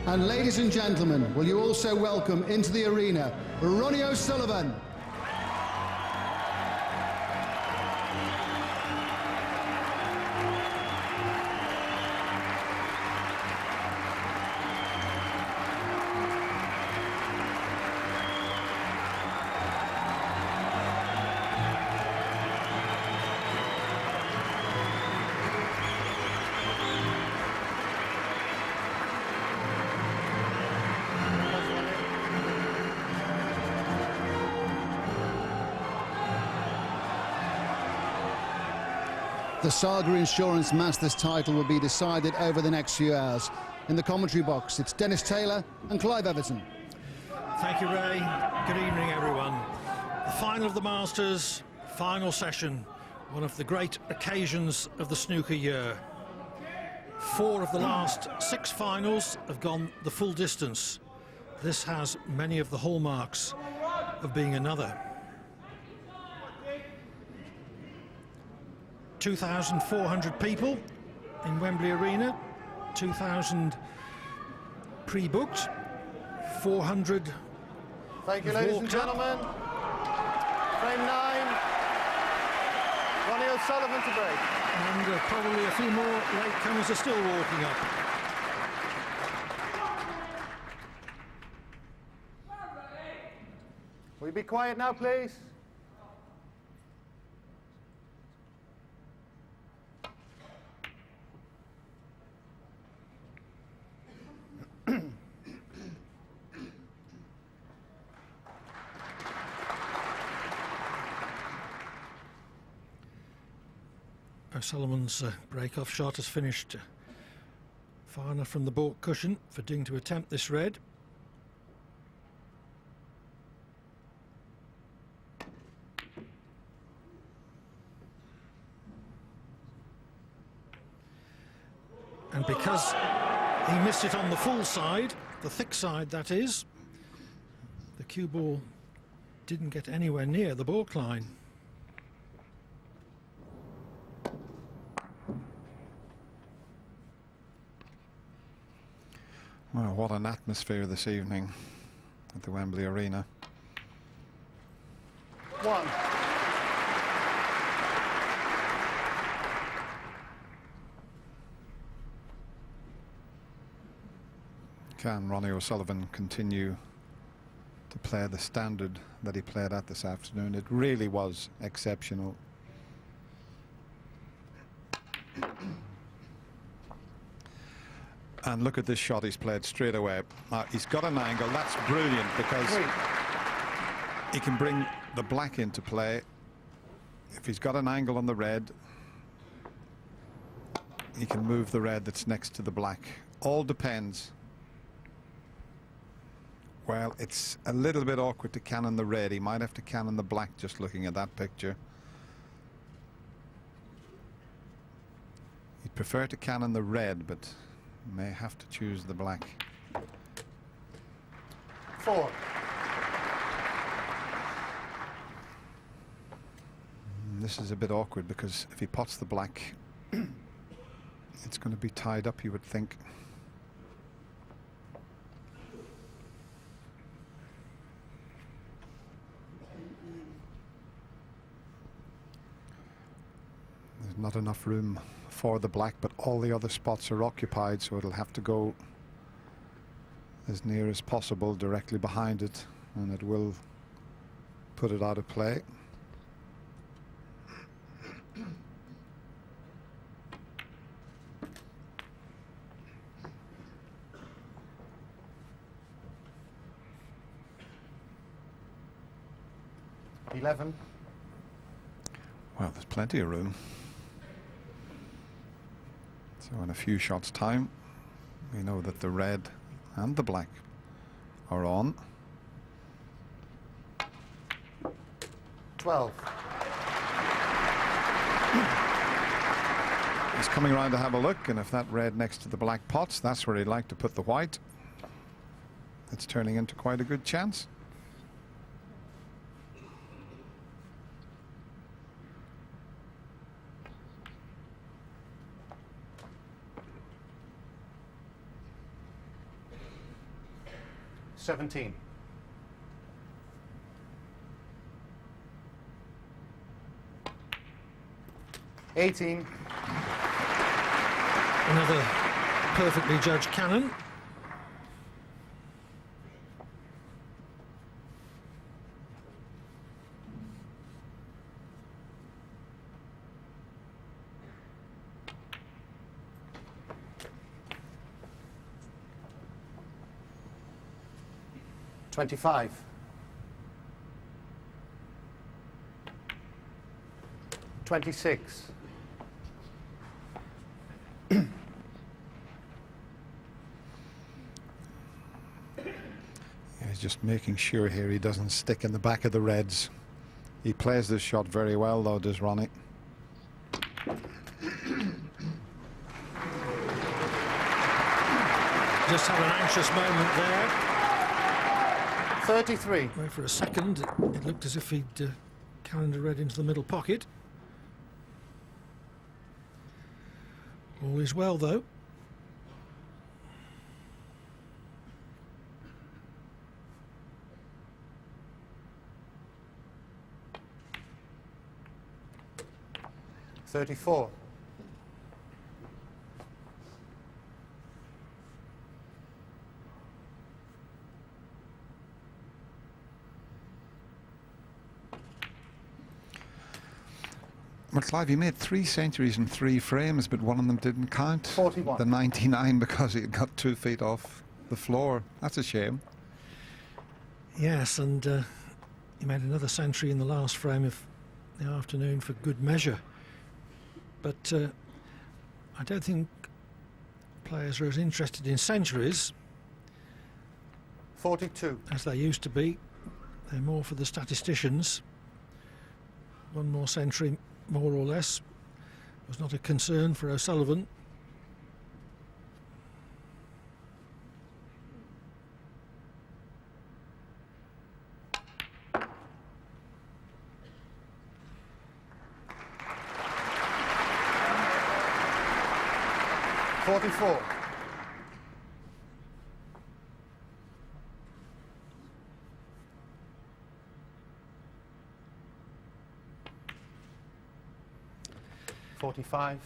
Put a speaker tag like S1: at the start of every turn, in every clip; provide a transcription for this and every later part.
S1: And ladies and gentlemen, will you also welcome into the arena Ronnie O'Sullivan. The Saga Insurance Masters title will be decided over the next few hours. In the commentary box, it's Dennis Taylor and Clive Everton.
S2: Thank you, Ray. Good evening, everyone. The final of the Masters, final session, one of the great occasions of the snooker year. 4 of the last 6 finals have gone the full distance. This has many of the hallmarks of being another. 2,400 people in Wembley Arena, 2,000 pre-booked, 400.
S3: Thank you, ladies and gentlemen. Frame 9, Ronnie O'Sullivan to break.
S2: And probably a few more latecomers are still walking up.
S3: Will you be quiet now, please?
S2: O'Sullivan's break-off shot has finished far enough from the baulk cushion for Ding to attempt this red. And because he missed it on the full side, the thick side that is, the cue ball didn't get anywhere near the baulk line.
S4: Well, what an atmosphere this evening at the Wembley Arena.
S3: 1.
S4: Can Ronnie O'Sullivan continue to play the standard that he played at this afternoon? It really was exceptional. And look at this shot he's played straight away. He's got an angle. That's brilliant because he can bring the black into play. If he's got an angle on the red, he can move the red that's next to the black. All depends. Well, it's a little bit awkward to cannon the red. He might have to cannon the black just looking at that picture. He'd prefer to cannon the red, but may have to choose the black.
S3: 4.
S4: This is a bit awkward because if he pots the black, it's going to be tied up, you would think. There's not enough room for the black, but all the other spots are occupied, so it'll have to go as near as possible directly behind it, and it will put it out of play.
S3: $11.
S4: Well, there's plenty of room. So in a few shots' time, we know that the red and the black are on.
S3: 12.
S4: He's coming around to have a look, and if that red next to the black pots, that's where he'd like to put the white. It's turning into quite a good chance.
S3: 17. $18.
S2: Another perfectly judged cannon.
S3: $25. $26.
S4: He's just making sure here he doesn't stick in the back of the reds. He plays this shot very well, though, does Ronnie.
S2: Just had an anxious moment there.
S3: 33.
S2: Where for a second it looked as if he'd cannoned a red into the middle pocket. All is well, though.
S3: $34.
S4: Well, Clive, he made 3 centuries in 3 frames, but one of them didn't count.
S3: 41.
S4: The 99, because he had got 2 feet off the floor. That's a shame.
S2: Yes, and he made another century in the last frame of the afternoon for good measure. But I don't think players are as interested in centuries
S3: 42.
S2: as they used to be. They're more for the statisticians. One more century, more or less, was not a concern for O'Sullivan.
S3: $44. $45.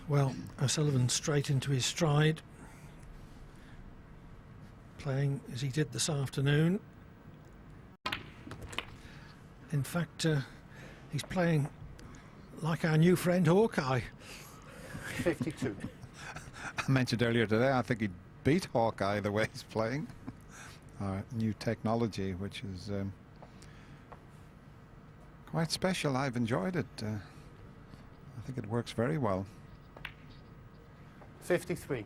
S2: Well, O'Sullivan straight into his stride, playing as he did this afternoon. In fact, he's playing like our new friend Hawkeye.
S3: 52.
S4: I mentioned earlier today, I think he beat Hawkeye the way he's playing. New technology, which is quite special. I've enjoyed it. I think it works very well.
S3: 53.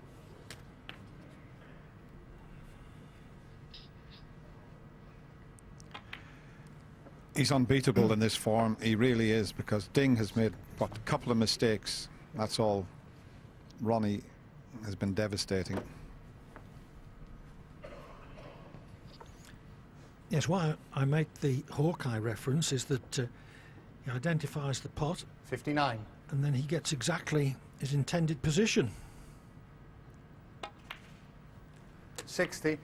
S4: He's unbeatable in this form. He really is, because Ding has made, what, a couple of mistakes. That's all. Ronnie has been devastating.
S2: Yes, why I make the Hawkeye reference is that he identifies the pot
S3: 59.
S2: and then he gets exactly his intended position.
S3: 60.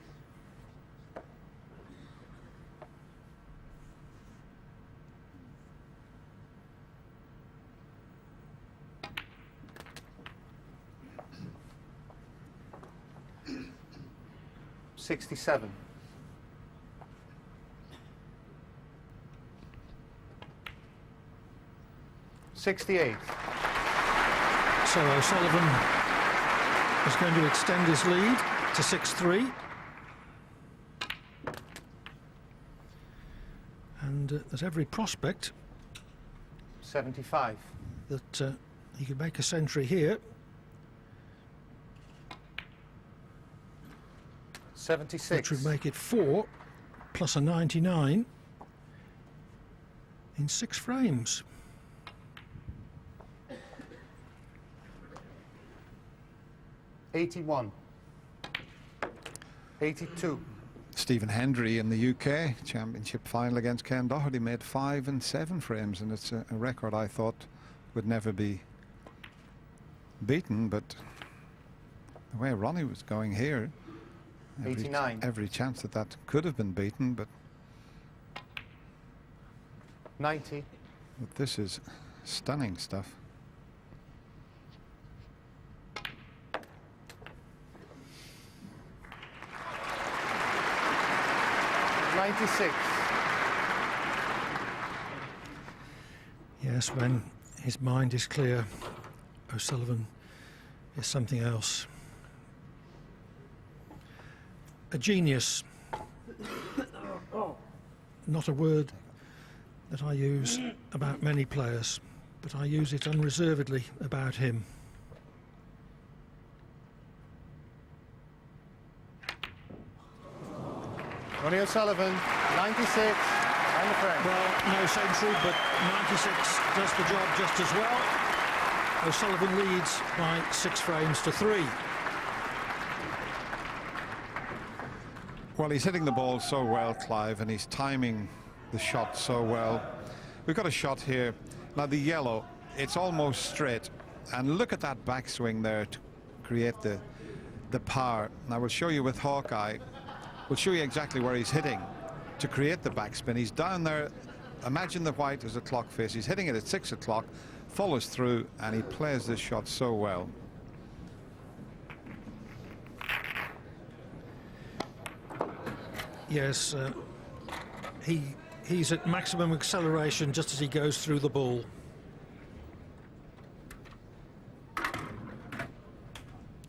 S3: $67. $68.
S2: So O'Sullivan is going to extend his lead to 6-3. And there's every prospect
S3: 75.
S2: that he could make a century here.
S3: 76.
S2: Which would make it 4 plus a 99 in 6 frames.
S3: $81. $82.
S4: Stephen Hendry in the UK Championship final against Ken Doherty made 5 and 7 frames, and it's a record I thought would never be beaten, but the way Ronnie was going here,
S3: 89.
S4: Every chance that that could have been beaten, but
S3: 90.
S4: this is stunning stuff.
S2: Yes, when his mind is clear, O'Sullivan is something else. A genius. Not a word that I use about many players, but I use it unreservedly about him.
S3: Ronnie O'Sullivan, 96, and the frame.
S2: Well, no century, but 96 does the job just as well. O'Sullivan leads by 6 frames to 3.
S4: Well, he's hitting the ball so well, Clive, and he's timing the shot so well. We've got a shot here. Now, the yellow, it's almost straight. And look at that backswing there to create the power. Now, we'll show you with Hawkeye. We'll show you exactly where he's hitting to create the backspin. He's down there. Imagine the white as a clock face. He's hitting it at 6 o'clock, follows through, and he plays this shot so well.
S2: Yes, he's at maximum acceleration just as he goes through the ball.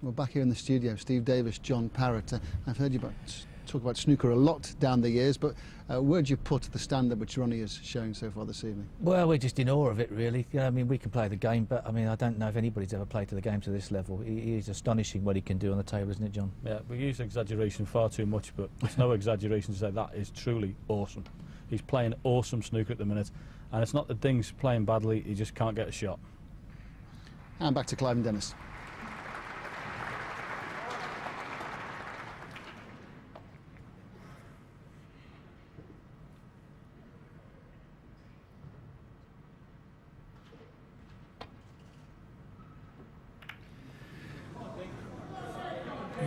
S1: Well, back here in the studio, Steve Davis, John Parrott. I've heard you talk about snooker a lot down the years, but where do you put the standard which Ronnie is showing so far this evening?
S5: Well, we're just in awe of it, really. I mean, we can play the game, but I mean, I don't know if anybody's ever played to the game to this level. He is astonishing what he can do on the table, isn't it, John?
S6: Yeah, we use exaggeration far too much, but it's no exaggeration to say that is truly awesome. He's playing awesome snooker at the minute, and it's not that Ding's playing badly, he just can't get a shot.
S1: And back to Clive and Dennis.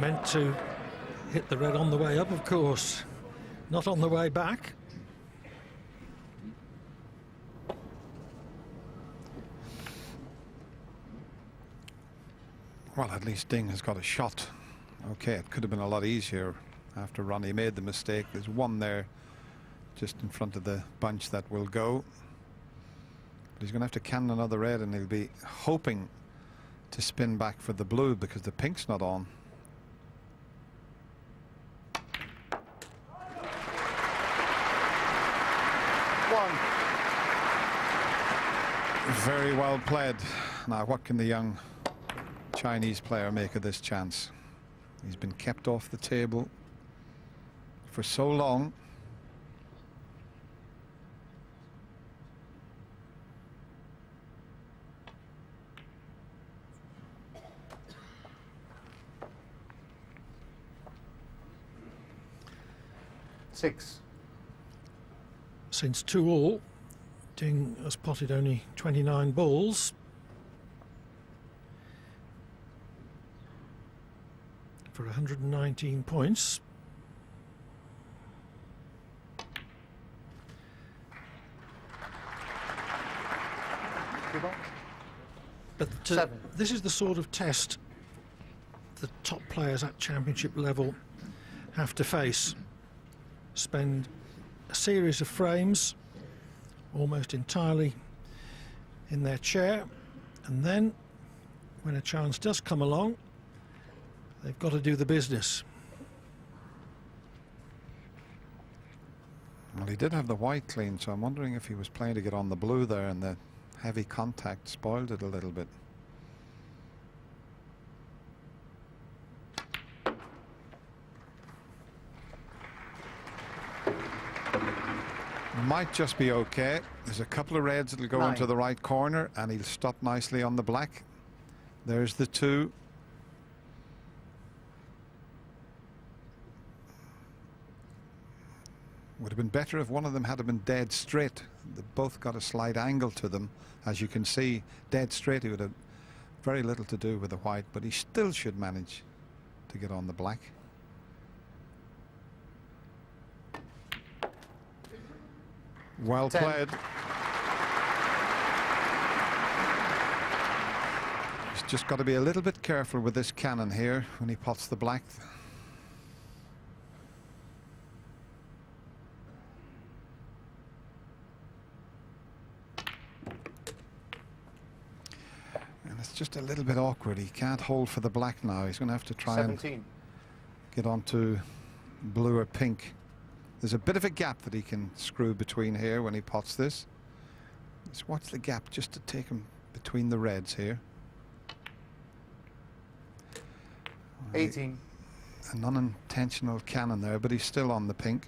S2: Meant to hit the red on the way up, of course, not on the way back.
S4: Well, at least Ding has got a shot. Okay, it could have been a lot easier after Ronnie made the mistake. There's one there just in front of the bunch that will go. But he's going to have to cannon another red, and he'll be hoping to spin back for the blue because the pink's not on. Very well played. Now, what can the young Chinese player make of this chance? He's been kept off the table for so long.
S3: Six.
S2: Since 2-all, Ding has potted only 29 balls. For 119 points. But this is the sort of test the top players at championship level have to face. Spend a series of frames almost entirely in their chair, and then when a chance does come along, they've got to do the business.
S4: Well, he did have the white clean, so I'm wondering if he was playing to get on the blue there, and the heavy contact spoiled it a little bit. Might just be okay. There's a couple of reds that'll go into the right corner, and he'll stop nicely on the black. There's the 2. Would have been better if one of them had been dead straight. They both got a slight angle to them. As you can see, dead straight, he would have very little to do with the white, but he still should manage to get on the black. Well
S3: 10.
S4: played. He's just got to be a little bit careful with this cannon here when he pots the black. And it's just a little bit awkward. He can't hold for the black now. He's going to have to try
S3: 17.
S4: and get onto blue or pink. There's a bit of a gap that he can screw between here when he pots this. Just watch the gap just to take him between the reds here.
S3: 18.
S4: An unintentional cannon there, but he's still on the pink.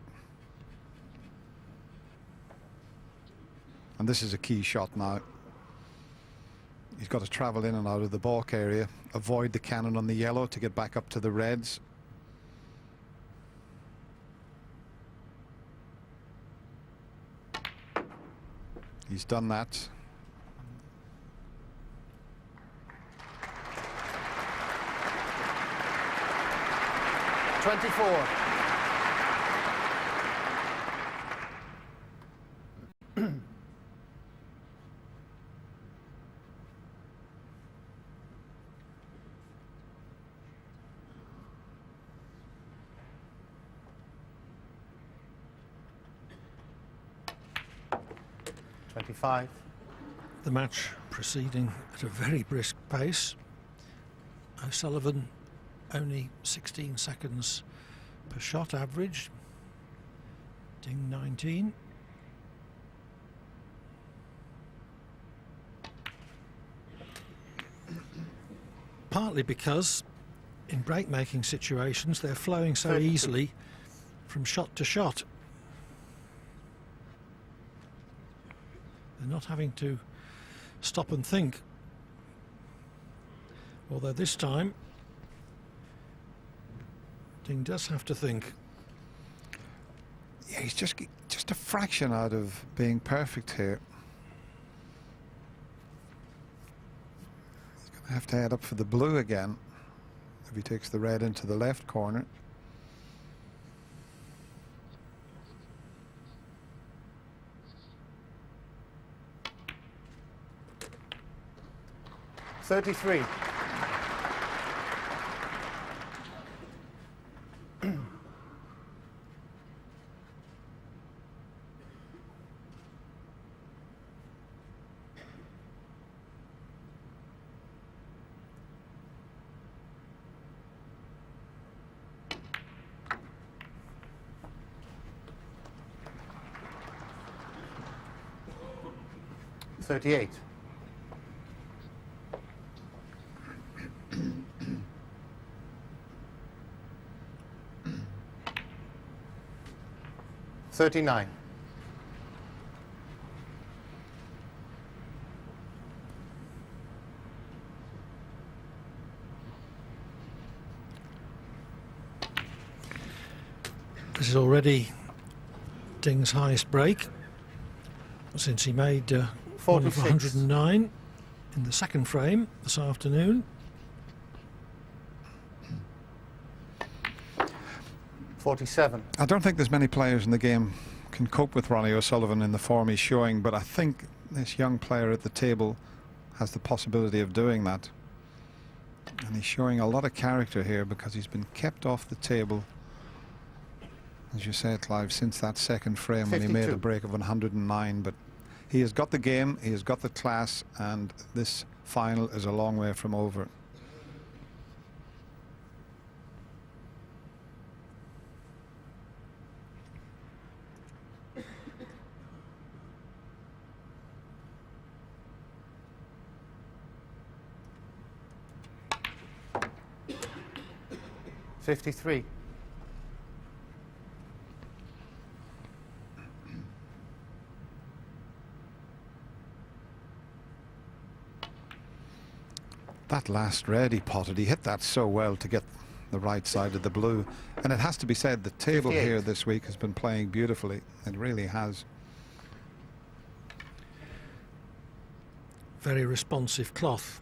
S4: And this is a key shot now. He's got to travel in and out of the balk area, avoid the cannon on the yellow to get back up to the reds. He's done that.
S3: $24. $25.
S2: The match proceeding at a very brisk pace. O'Sullivan only 16 seconds per shot average. Ding 19. Partly because in break-making situations they're flowing so
S3: 32.
S2: easily from shot to shot. They're not having to stop and think. Although this time Ding does have to think.
S4: Yeah, he's just a fraction out of being perfect here. He's going to have to head up for the blue again if he takes the red into the left corner.
S3: $33. $38. $39.
S2: This is already Ding's highest break since he made one of
S3: 46.
S2: 109 in the second frame this afternoon.
S3: 47.
S4: I don't think there's many players in the game can cope with Ronnie O'Sullivan in the form he's showing, but I think this young player at the table has the possibility of doing that. And he's showing a lot of character here because he's been kept off the table, as you said, Clive, since that second frame when he made
S3: 52.
S4: a break of 109. But he has got the game, he has got the class, and this final is a long way from over.
S3: $53.
S4: That last red he potted, he hit that so well to get the right side of the blue. And it has to be said, the table
S3: 58.
S4: here this week has been playing beautifully. It really has.
S2: Very responsive cloth.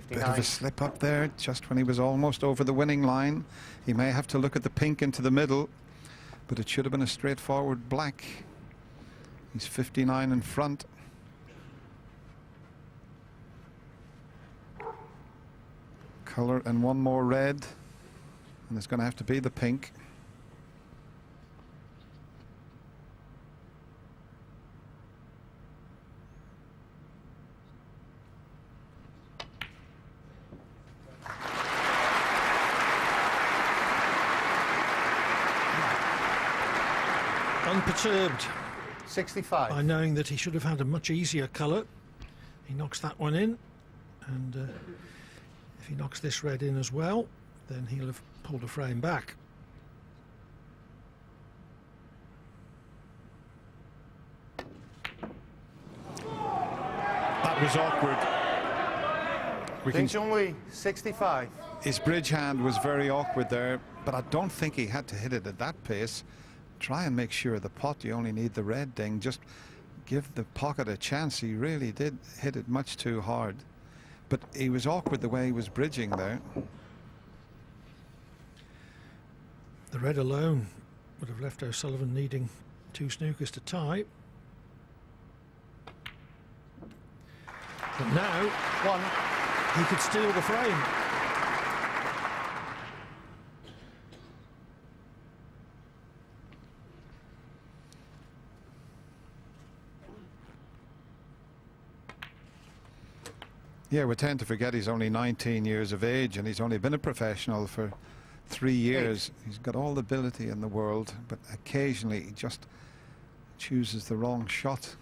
S4: Bit of a slip up there just when he was almost over the winning line. He may have to look at the pink into the middle, but it should have been a straightforward black. He's 59 in front. Colour and one more red, and it's going to have to be the pink.
S2: Unperturbed
S3: 65.
S2: by knowing that he should have had a much easier colour. He knocks that one in, and if he knocks this red in as well, then he'll have pulled a frame back.
S4: That was awkward.
S3: Ding Junhui, 65.
S4: His bridge hand was very awkward there, but I don't think he had to hit it at that pace. Try and make sure the pot, you only need the red, Ding. Just give the pocket a chance. He really did hit it much too hard. But he was awkward the way he was bridging there.
S2: The red alone would have left O'Sullivan needing 2 snookers to tie. But now,
S3: One.
S2: he could steal the frame.
S4: Yeah, we tend to forget he's only 19 years of age and he's only been a professional for 3 years. He's got all the ability in the world, but occasionally he just chooses the wrong shot.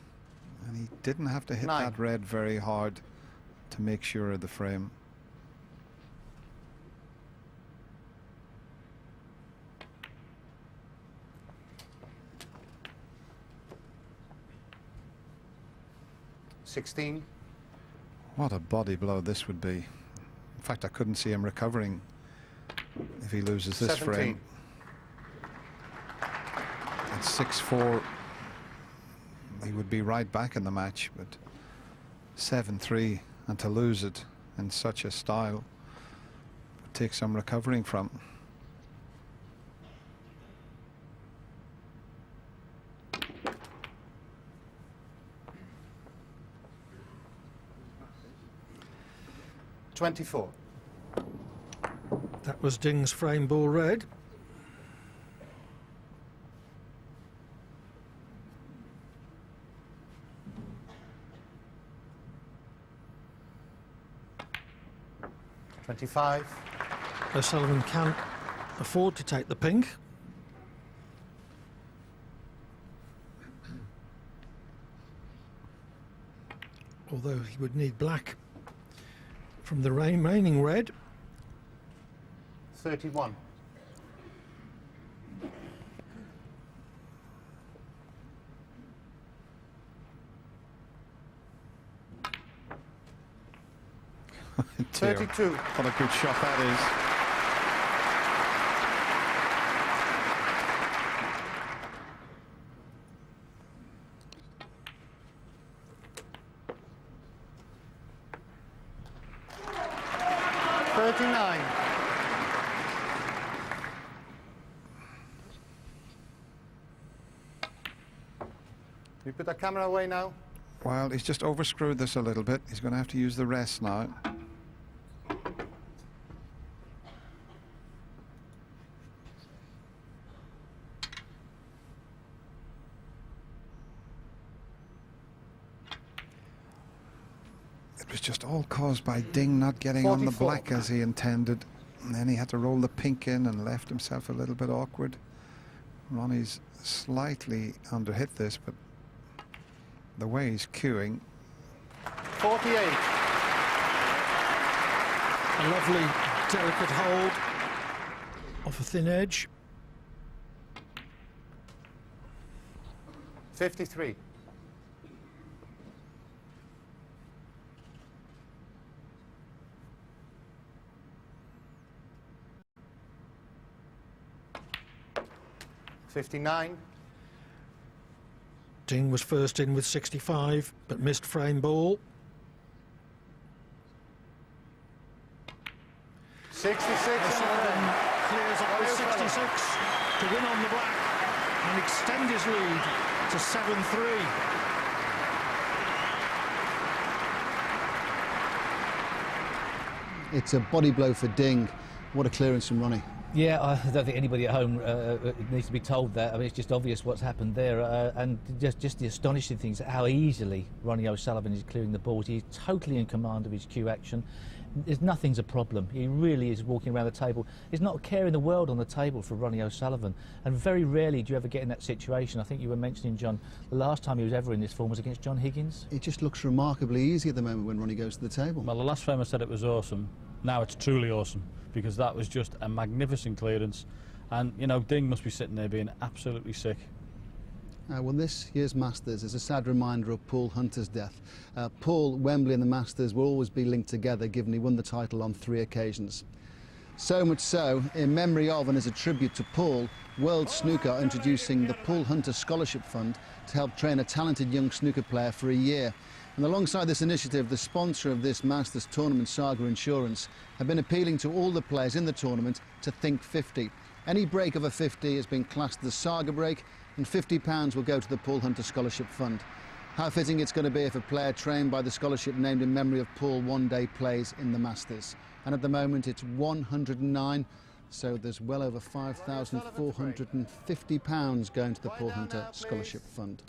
S4: And he didn't have to hit
S3: 9.
S4: that red very hard to make sure of the frame.
S3: $16.
S4: What a body blow this would be. In fact, I couldn't see him recovering if he loses this
S3: 17.
S4: frame. At 6-4, he would be right back in the match, but 7-3, and to lose it in such a style would take some recovering from.
S3: $24.
S2: That was Ding's frame ball red.
S3: $25.
S2: O'Sullivan can afford to take the pink. Although he would need black from the remaining red.
S3: 31.
S4: Dear,
S3: 32.
S4: what a good shot that is.
S3: We put that camera away now.
S4: Well, he's just overscrewed this a little bit. He's going to have to use the rest now. It was just all caused by Ding not getting on the
S3: 44.
S4: black as he intended. And then he had to roll the pink in and left himself a little bit awkward. Ronnie's slightly underhit this, but the way he's queuing.
S3: 48.
S2: A lovely, delicate hold off a thin edge.
S3: 53. $59.
S2: Ding was first in with 65, but missed frame ball. O'Sullivan
S3: in
S2: clears up with 66 to win on the black and extend his lead to 7-3.
S1: It's a body blow for Ding. What a clearance from Ronnie.
S5: Yeah, I don't think anybody at home needs to be told that. I mean, it's just obvious what's happened there, and just the astonishing things, how easily Ronnie O'Sullivan is clearing the balls. He's totally in command of his cue action. Nothing's a problem. He really is walking around the table. There's not a care in the world on the table for Ronnie O'Sullivan, and very rarely do you ever get in that situation. I think you were mentioning, John, the last time he was ever in this form was against John Higgins.
S1: It just looks remarkably easy at the moment when Ronnie goes to the table.
S6: Well, the last frame I said it was awesome. Now it's truly awesome, because that was just a magnificent clearance. And, you know, Ding must be sitting there being absolutely sick.
S1: Well, this year's Masters is a sad reminder of Paul Hunter's death. Paul, Wembley and the Masters will always be linked together, given he won the title on 3 occasions. So much so, in memory of and as a tribute to Paul, World Snooker are introducing the Paul Hunter Scholarship Fund to help train a talented young snooker player for a year. And alongside this initiative, the sponsor of this Masters tournament, Saga Insurance, have been appealing to all the players in the tournament to think 50. Any break of a 50 has been classed as a Saga break, and £50 will go to the Paul Hunter Scholarship Fund. How fitting it's going to be if a player trained by the scholarship named in memory of Paul one day plays in the Masters. And at the moment it's 109, so there's well over £5,450 going to the Paul Hunter Scholarship Fund.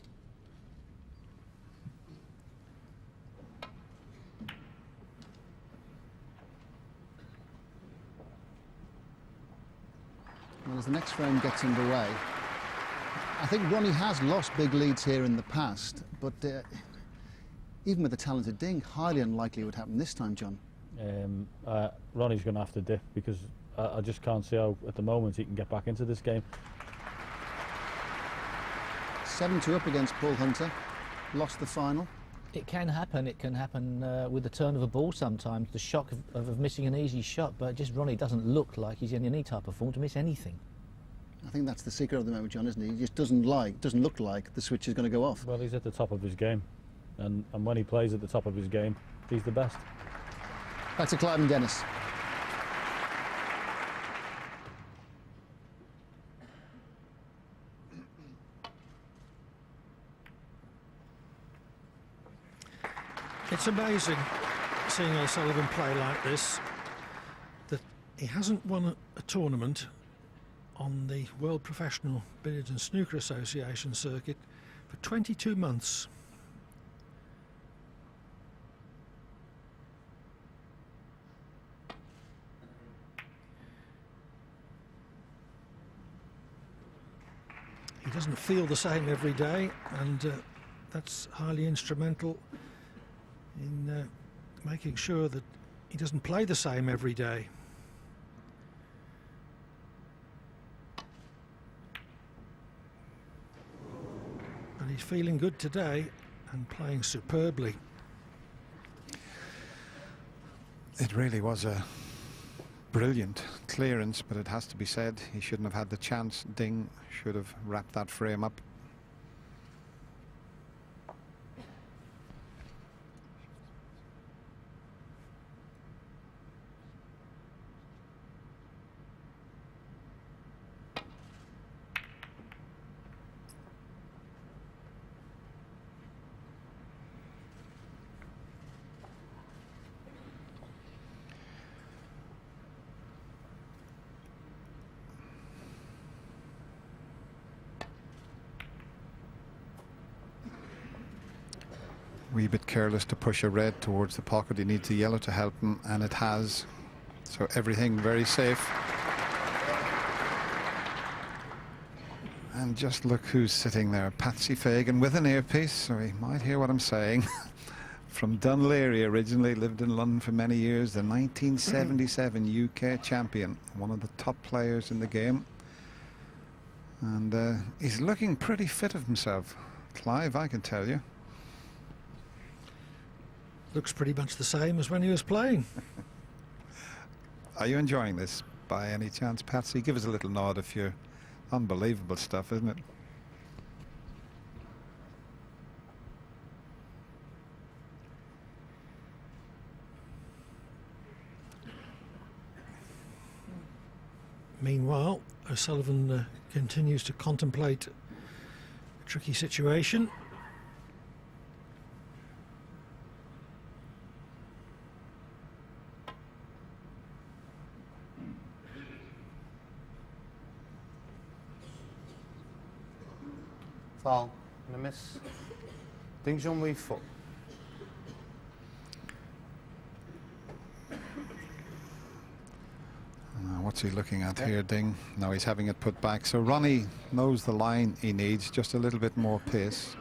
S1: Well, as the next frame gets underway, I think Ronnie has lost big leads here in the past, but even with a talented Ding, highly unlikely it would happen this time, John.
S6: Ronnie's going to have to dip, because I just can't see how, at the moment, he can get back into this game.
S1: 7-2 up against Paul Hunter, lost the final.
S5: It can happen. It can happen with the turn of a ball sometimes, the shock of missing an easy shot, but just Ronnie doesn't look like he's in any type of form to miss anything.
S1: I think that's the secret of the moment, John, isn't he? He just doesn't look like the switch is going to go off.
S6: Well, he's at the top of his game, and when he plays at the top of his game, he's the best.
S1: Back to Clive and Dennis.
S2: It's amazing seeing O'Sullivan play like this, that he hasn't won a tournament on the World Professional Billiards and Snooker Association circuit for 22 months. He doesn't feel the same every day, and that's highly instrumental in making sure that he doesn't play the same every day. And he's feeling good today and playing superbly.
S4: It really was a brilliant clearance, but it has to be said, he shouldn't have had the chance. Ding should have wrapped that frame up. Wee bit careless to push a red towards the pocket. He needs a yellow to help him, and it has. So everything very safe. And just look who's sitting there. Patsy Fagan with an earpiece, so he might hear what I'm saying. From Dunleary, originally lived in London for many years, the 1977 UK champion, one of the top players in the game. And he's looking pretty fit of himself, Clive, I can tell you.
S2: Looks pretty much the same as when he was playing.
S4: Are you enjoying this by any chance, Patsy? Give us a little nod if you're... Unbelievable stuff, isn't it?
S2: Meanwhile, O'Sullivan continues to contemplate a tricky situation.
S3: Foul and a miss. Ding Junhui 4.
S4: What's he looking at here, Ding? No, he's having it put back. So Ronnie knows the line he needs, just a little bit more pace.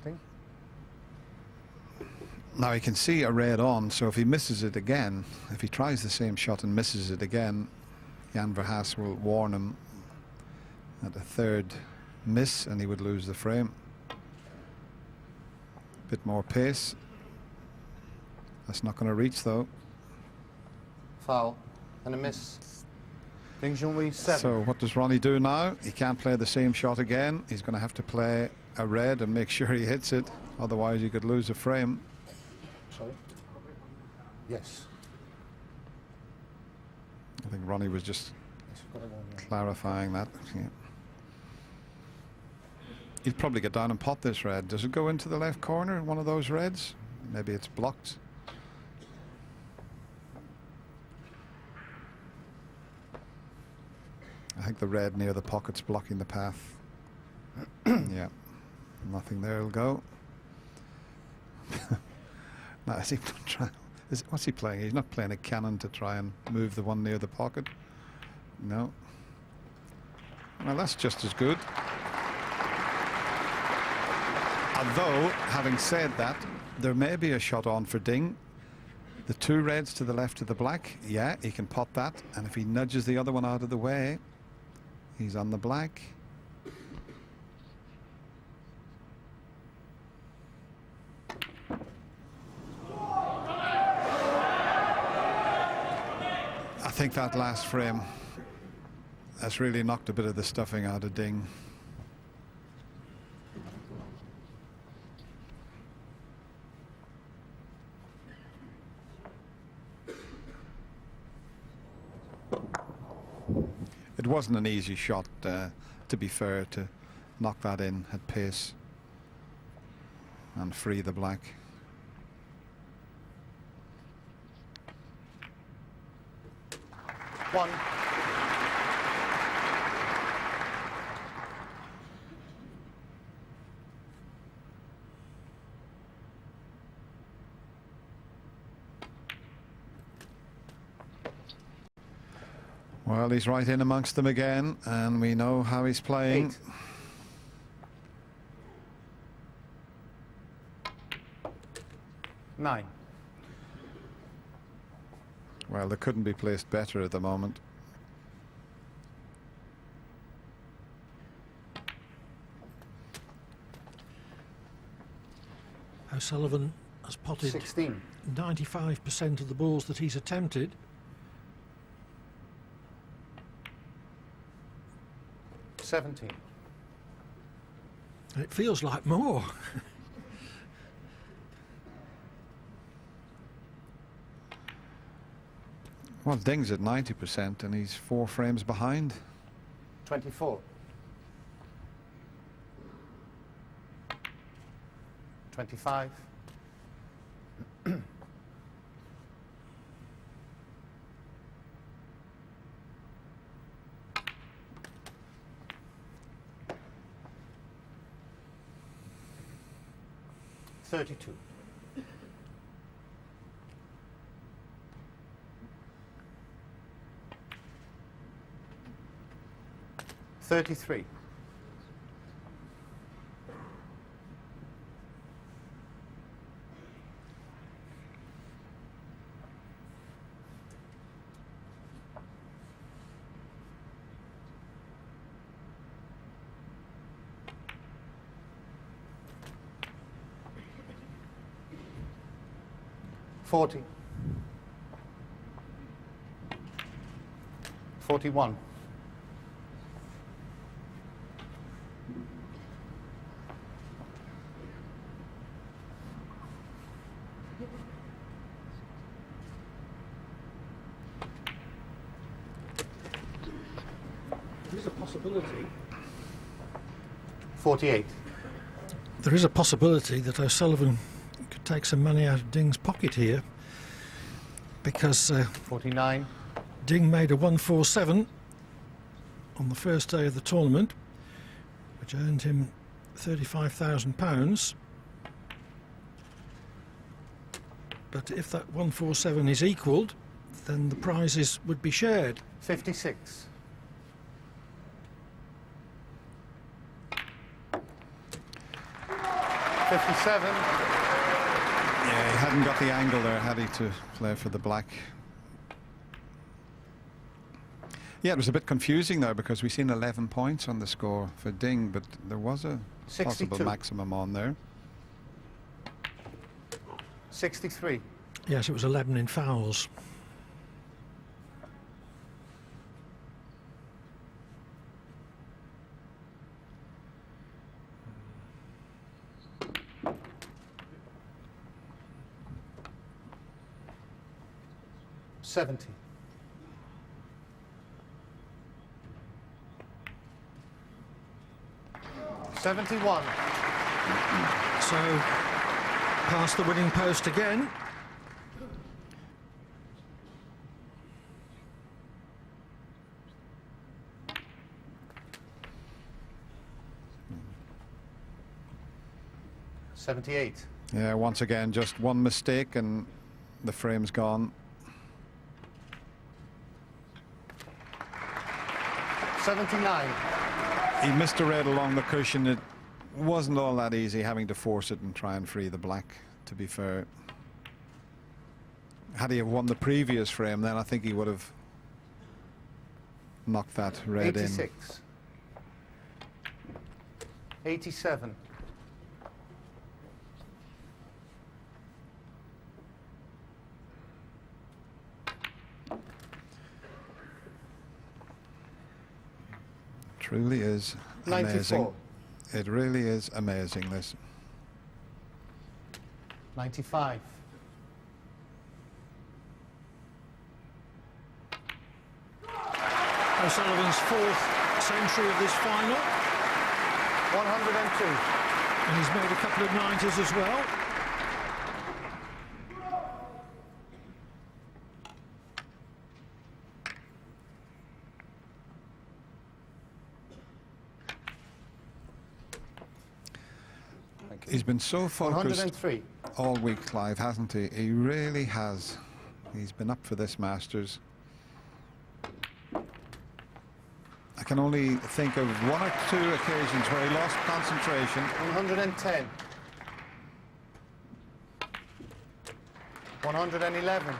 S3: Ding.
S4: Now he can see a red on, so if he misses it again, if he tries the same shot and misses it again, Jan Verhaas will warn him at a third miss and he would lose the frame. Bit more pace. That's not going to reach though.
S3: Foul and a miss. Ding Junhui 7.
S4: So what does Ronnie do now? He can't play the same shot again. He's going to have to play a red and make sure he hits it. Otherwise he could lose a frame.
S3: Sorry? Yes.
S4: I think Ronnie was just clarifying that. Yeah. He'd probably get down and pot this red. Does it go into the left corner, one of those reds? Maybe it's blocked. I think the red near the pocket's blocking the path. Yeah, nothing there will go. Now, is he what's he playing? He's not playing a cannon to try and move the one near the pocket. No. Well, that's just as good. Although, having said that, there may be a shot on for Ding. The two reds to the left of the black, yeah, he can pot that. And if he nudges the other one out of the way, he's on the black. I think that last frame has really knocked a bit of the stuffing out of Ding. It wasn't an easy shot, to be fair, to knock that in at pace and free the black.
S3: One.
S4: Well, he's right in amongst them again, and we know how he's playing.
S3: 8. 9.
S4: Well, they couldn't be placed better at the moment.
S2: O'Sullivan has potted
S3: 16.
S2: 95% of the balls that he's attempted.
S3: 17.
S2: It feels like more.
S4: Well, Ding's at 90% and he's 4 frames behind.
S3: 24. 25. 32. 33. 40. 41.
S2: There is a possibility.
S3: 48.
S2: There is a possibility that O'Sullivan could take some money out of Ding's pocket here, because
S3: 49.
S2: Ding made a 147 on the first day of the tournament, which earned him £35,000. But if that 147 is equalled, then the prizes would be shared.
S3: 56. $57.
S4: Yeah, he hadn't got the angle there, had he, to play for the black. Yeah, it was a bit confusing there because we've seen 11 points on the score for Ding, but there was a
S3: 62.
S4: possible maximum on there.
S3: 63.
S2: Yes, it was 11 in fouls.
S3: $70. $71.
S2: So, past the winning post again.
S3: $78.
S4: Yeah, once again, just one mistake and the frame's gone.
S3: 79.
S4: He missed a red along the cushion. It wasn't all that easy having to force it and try and free the black, to be fair. Had he have won the previous frame, then I think he would have knocked that red
S3: 86. 87.
S4: Truly is amazing.
S3: 94.
S4: It really is amazing, this.
S3: 95.
S2: O'Sullivan's fourth century of this final,
S3: 102.
S2: and he's made a couple of 90s as well.
S4: He's been so focused
S3: 103.
S4: all week, Clive, hasn't he? He really has. He's been up for this Masters. I can only think of one or two occasions where he lost concentration.
S3: 110. 111.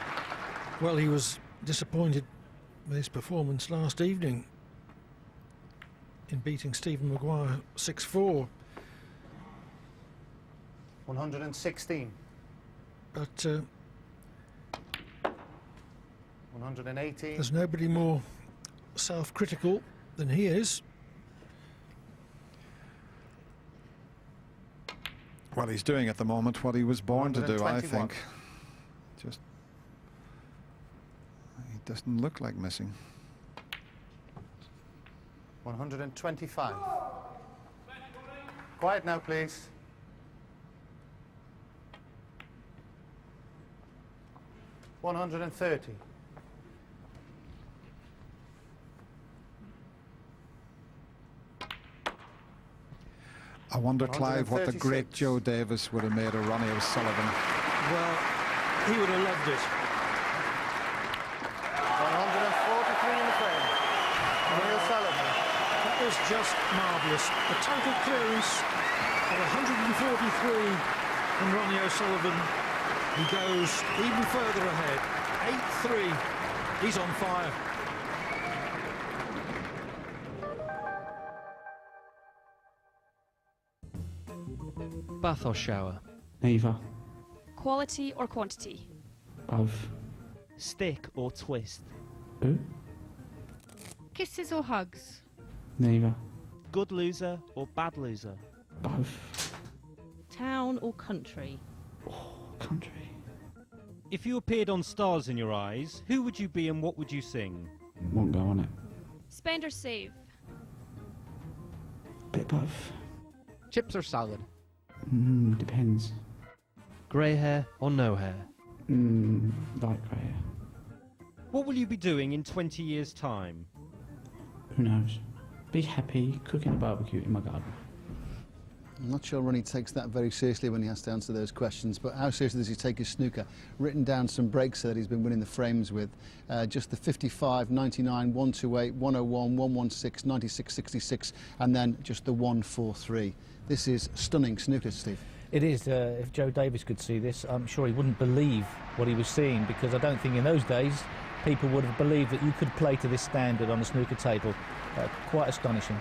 S2: Well, he was disappointed with his performance last evening in beating Stephen Maguire 6-4.
S3: 116.
S2: But
S3: 118.
S2: there's nobody more self-critical than he is.
S4: Well, he's doing at the moment what he was born to do, I
S3: 121.
S4: think. Just, he doesn't look like missing.
S3: 125. Quiet now, please. 130.
S4: I wonder, Clive, what the great
S3: 136.
S4: Joe Davis would have made of Ronnie O'Sullivan.
S2: Well, he would have loved it.
S3: 143 in the frame. Ronnie O'Sullivan.
S2: That was just marvellous. A total clearance of 143 from Ronnie O'Sullivan. He goes even further ahead. 8-3. He's on fire.
S7: Bath or shower?
S8: Neither.
S9: Quality or quantity?
S8: Both.
S7: Stick or twist?
S8: Who?
S9: Kisses or hugs?
S8: Neither.
S7: Good loser or bad loser?
S8: Both.
S9: Town or country?
S8: Country.
S10: If you appeared on Stars in Your Eyes, who would you be and what would you sing?
S8: Won't go on it.
S9: Spend or save?
S8: Bit above.
S7: Chips or salad?
S8: Depends.
S7: Grey hair or no hair?
S8: Light grey.
S10: What will you be doing in 20 years' time?
S8: Who knows? Be happy cooking a barbecue in my garden.
S1: I'm not sure Ronnie takes that very seriously when he has to answer those questions, but how seriously does he take his snooker? Written down some breaks that he's been winning the frames with. Just the 55, 99, 128, 101, 116, 96, 66, and then just the 143. This is stunning snooker, Steve.
S5: It is. If Joe Davis could see this, I'm sure he wouldn't believe what he was seeing, because I don't think in those days people would have believed that you could play to this standard on a snooker table. Quite astonishing.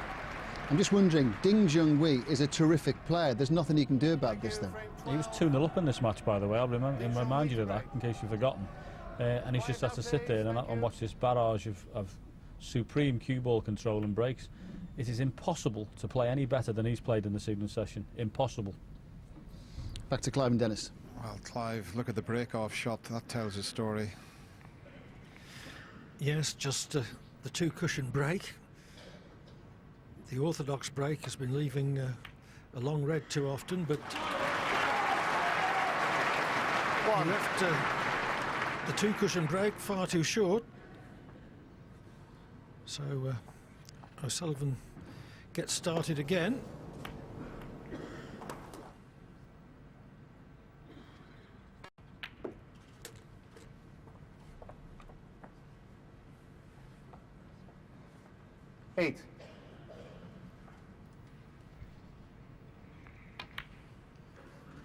S1: I'm just wondering, Ding Junhui is a terrific player. There's nothing he can do about this then.
S6: He was 2-0 up in this match, by the way. I'll remind you of that in case you've forgotten. And he's just had to sit there and watch this barrage of supreme cue ball control and breaks. It is impossible to play any better than he's played in this evening session. Impossible.
S1: Back to Clive and Dennis.
S4: Well, Clive, look at the break-off shot. That tells a story.
S2: Yes, just the two-cushion break. The orthodox break has been leaving a long red too often, but he left the two-cushion break far too short. So O'Sullivan gets started again.
S3: Eight.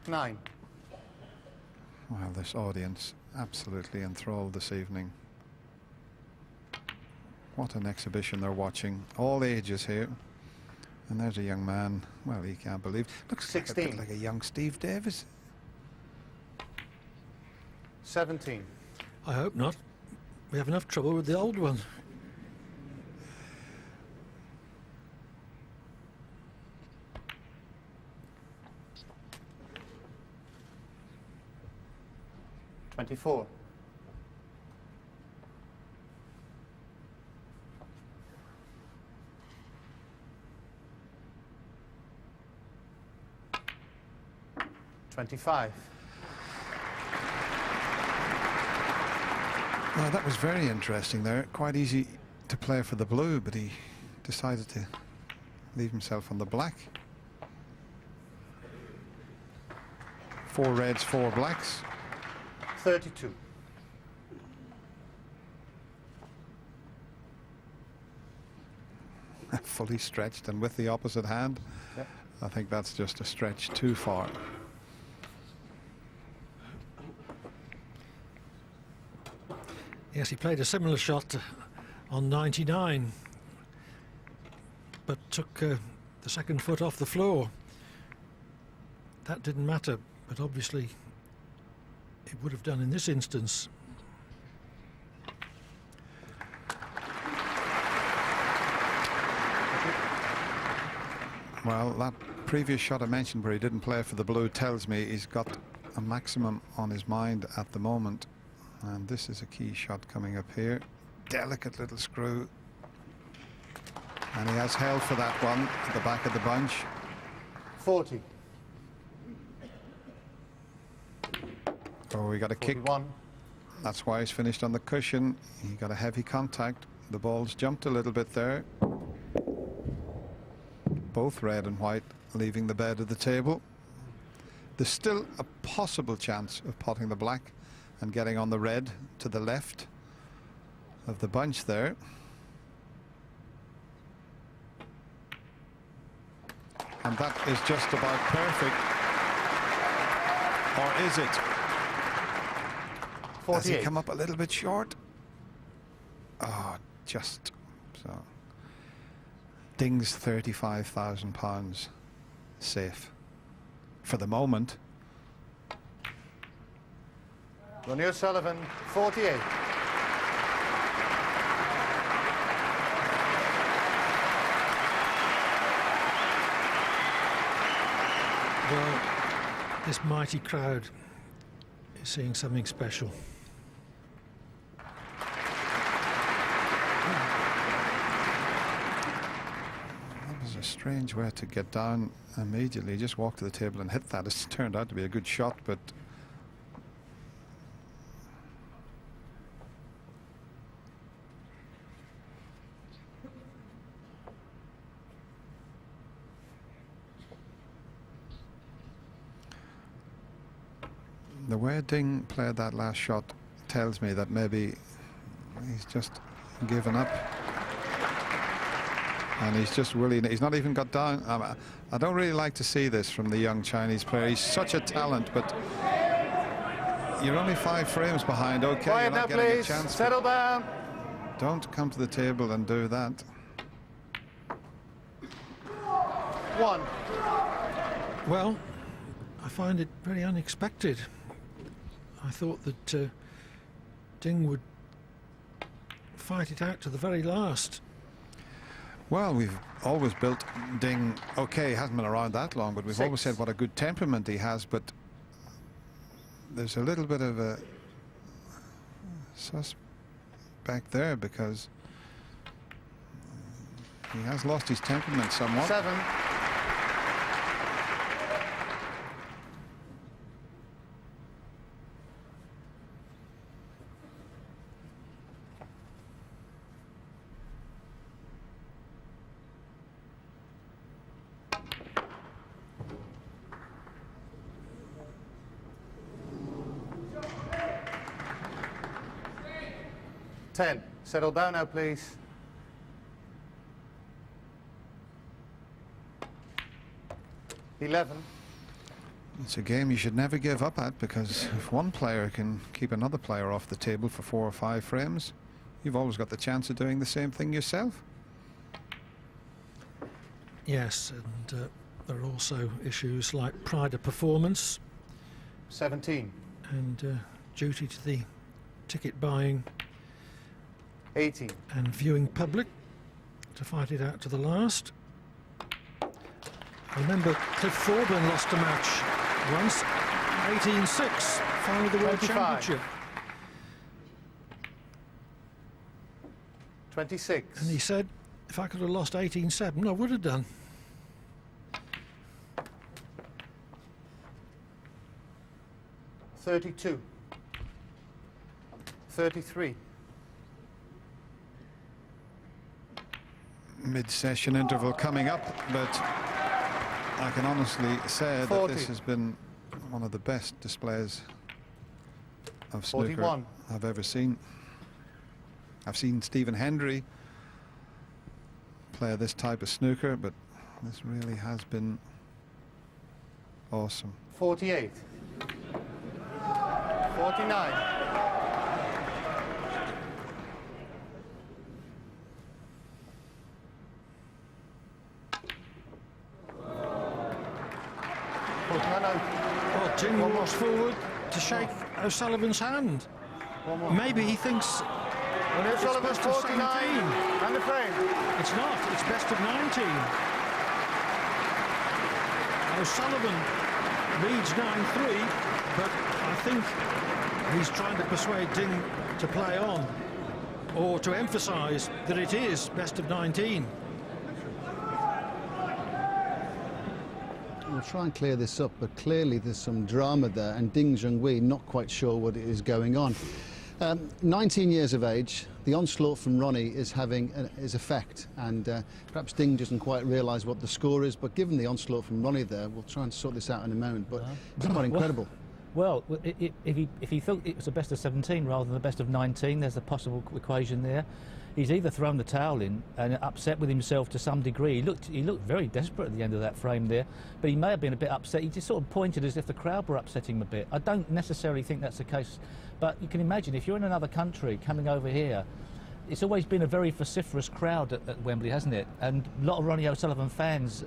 S3: Nine.
S4: Well, this audience absolutely enthralled this evening. What an exhibition they're watching. All ages here. And there's a young man, well, he can't believe. Looks
S3: 16.
S4: a bit like a young Steve Davis.
S3: 17.
S2: I hope not. We have enough trouble with the old one.
S3: $24. $25.
S4: Well, that was very interesting there. Quite easy to play for the blue, but he decided to leave himself on the black. 4 reds, 4 blacks.
S3: 32.
S4: Fully stretched and with the opposite hand.
S3: Yep.
S4: I think that's just a stretch too far.
S2: Yes, he played a similar shot on 99, but took the second foot off the floor. That didn't matter, but obviously it would have done in this instance.
S4: Well, that previous shot I mentioned where he didn't play for the blue tells me he's got a maximum on his mind at the moment. And this is a key shot coming up here. Delicate little screw. And he has held for that one at the back of the bunch.
S3: 40.
S4: Oh, we got a kick.
S3: 41.
S4: That's why he's finished on the cushion. He got a heavy contact. The ball's jumped a little bit there. Both red and white leaving the bed of the table. There's still a possible chance of potting the black and getting on the red to the left of the bunch there. And that is just about perfect. Or is it?
S3: 48.
S4: Has he come up a little bit short? Oh, just so. Ding's £35,000 safe for the moment.
S3: Ronnie O'Sullivan, 48.
S2: Well, this mighty crowd is seeing something special.
S4: That was a strange way to get down immediately. Just walk to the table and hit that. It's turned out to be a good shot, but the way Ding played that last shot tells me that maybe he's just given up. And he's just willing. He's not even got down. I don't really like to see this from the young Chinese player. He's such a talent, but you're only 5 frames behind. Okay,
S3: Quiet
S4: you're not
S3: now,
S4: getting
S3: please.
S4: a chance.
S3: Settle down.
S4: Don't come to the table and do that.
S3: 1.
S2: Well, I find it very unexpected. I thought that Ding would fight it out to the very last.
S4: Well, we've always built Ding. Okay, he hasn't been around that long, but we've
S3: 6.
S4: always said what a good temperament he has. But there's a little bit of a suspect there because he has lost his temperament somewhat.
S3: 7. Ten. Settle down now, please. $11.
S4: It's a game you should never give up at, because if one player can keep another player off the table for 4 or 5 frames, you've always got the chance of doing the same thing yourself.
S2: Yes, and there are also issues like pride of performance
S3: 17.
S2: and duty to the ticket buying
S3: 18.
S2: and viewing public to fight it out to the last. I remember Cliff Thorburn lost a match once, 18-6, final of the World
S3: 25.
S2: Championship.
S3: 26.
S2: And he said, if I could have lost 18-7, I would have done.
S3: 32. 33.
S4: Mid-session interval coming up, but I can honestly say that
S3: 40.
S4: this has been one of the best displays of snooker
S3: 41.
S4: I've ever seen. I've seen Stephen Hendry play this type of snooker, but this really has been awesome.
S3: 48. 49.
S2: Well, Ding walks forward to shake O'Sullivan's hand. Maybe he thinks it's
S3: O'Sullivan's
S2: best of
S3: 49
S2: 17.
S3: and the frame.
S2: It's not, it's best of 19. O'Sullivan leads 9-3, but I think he's trying to persuade Ding to play on, or to emphasise that it is best of 19.
S1: We'll try and clear this up, but clearly there's some drama there, and Ding Junhui not quite sure what is going on. 19 years of age, the onslaught from Ronnie is having his effect, and perhaps Ding doesn't quite realise what the score is, but given the onslaught from Ronnie there, we'll try and sort this out in a moment, but it's quite incredible.
S5: Well, if he thought it was a best of 17 rather than a best of 19, there's a possible equation there. He's either thrown the towel in and upset with himself to some degree. He looked very desperate at the end of that frame there, but he may have been a bit upset. He just sort of pointed as if the crowd were upsetting him a bit. I don't necessarily think that's the case, but you can imagine if you're in another country coming over here, it's always been a very vociferous crowd at Wembley, hasn't it? And a lot of Ronnie O'Sullivan fans.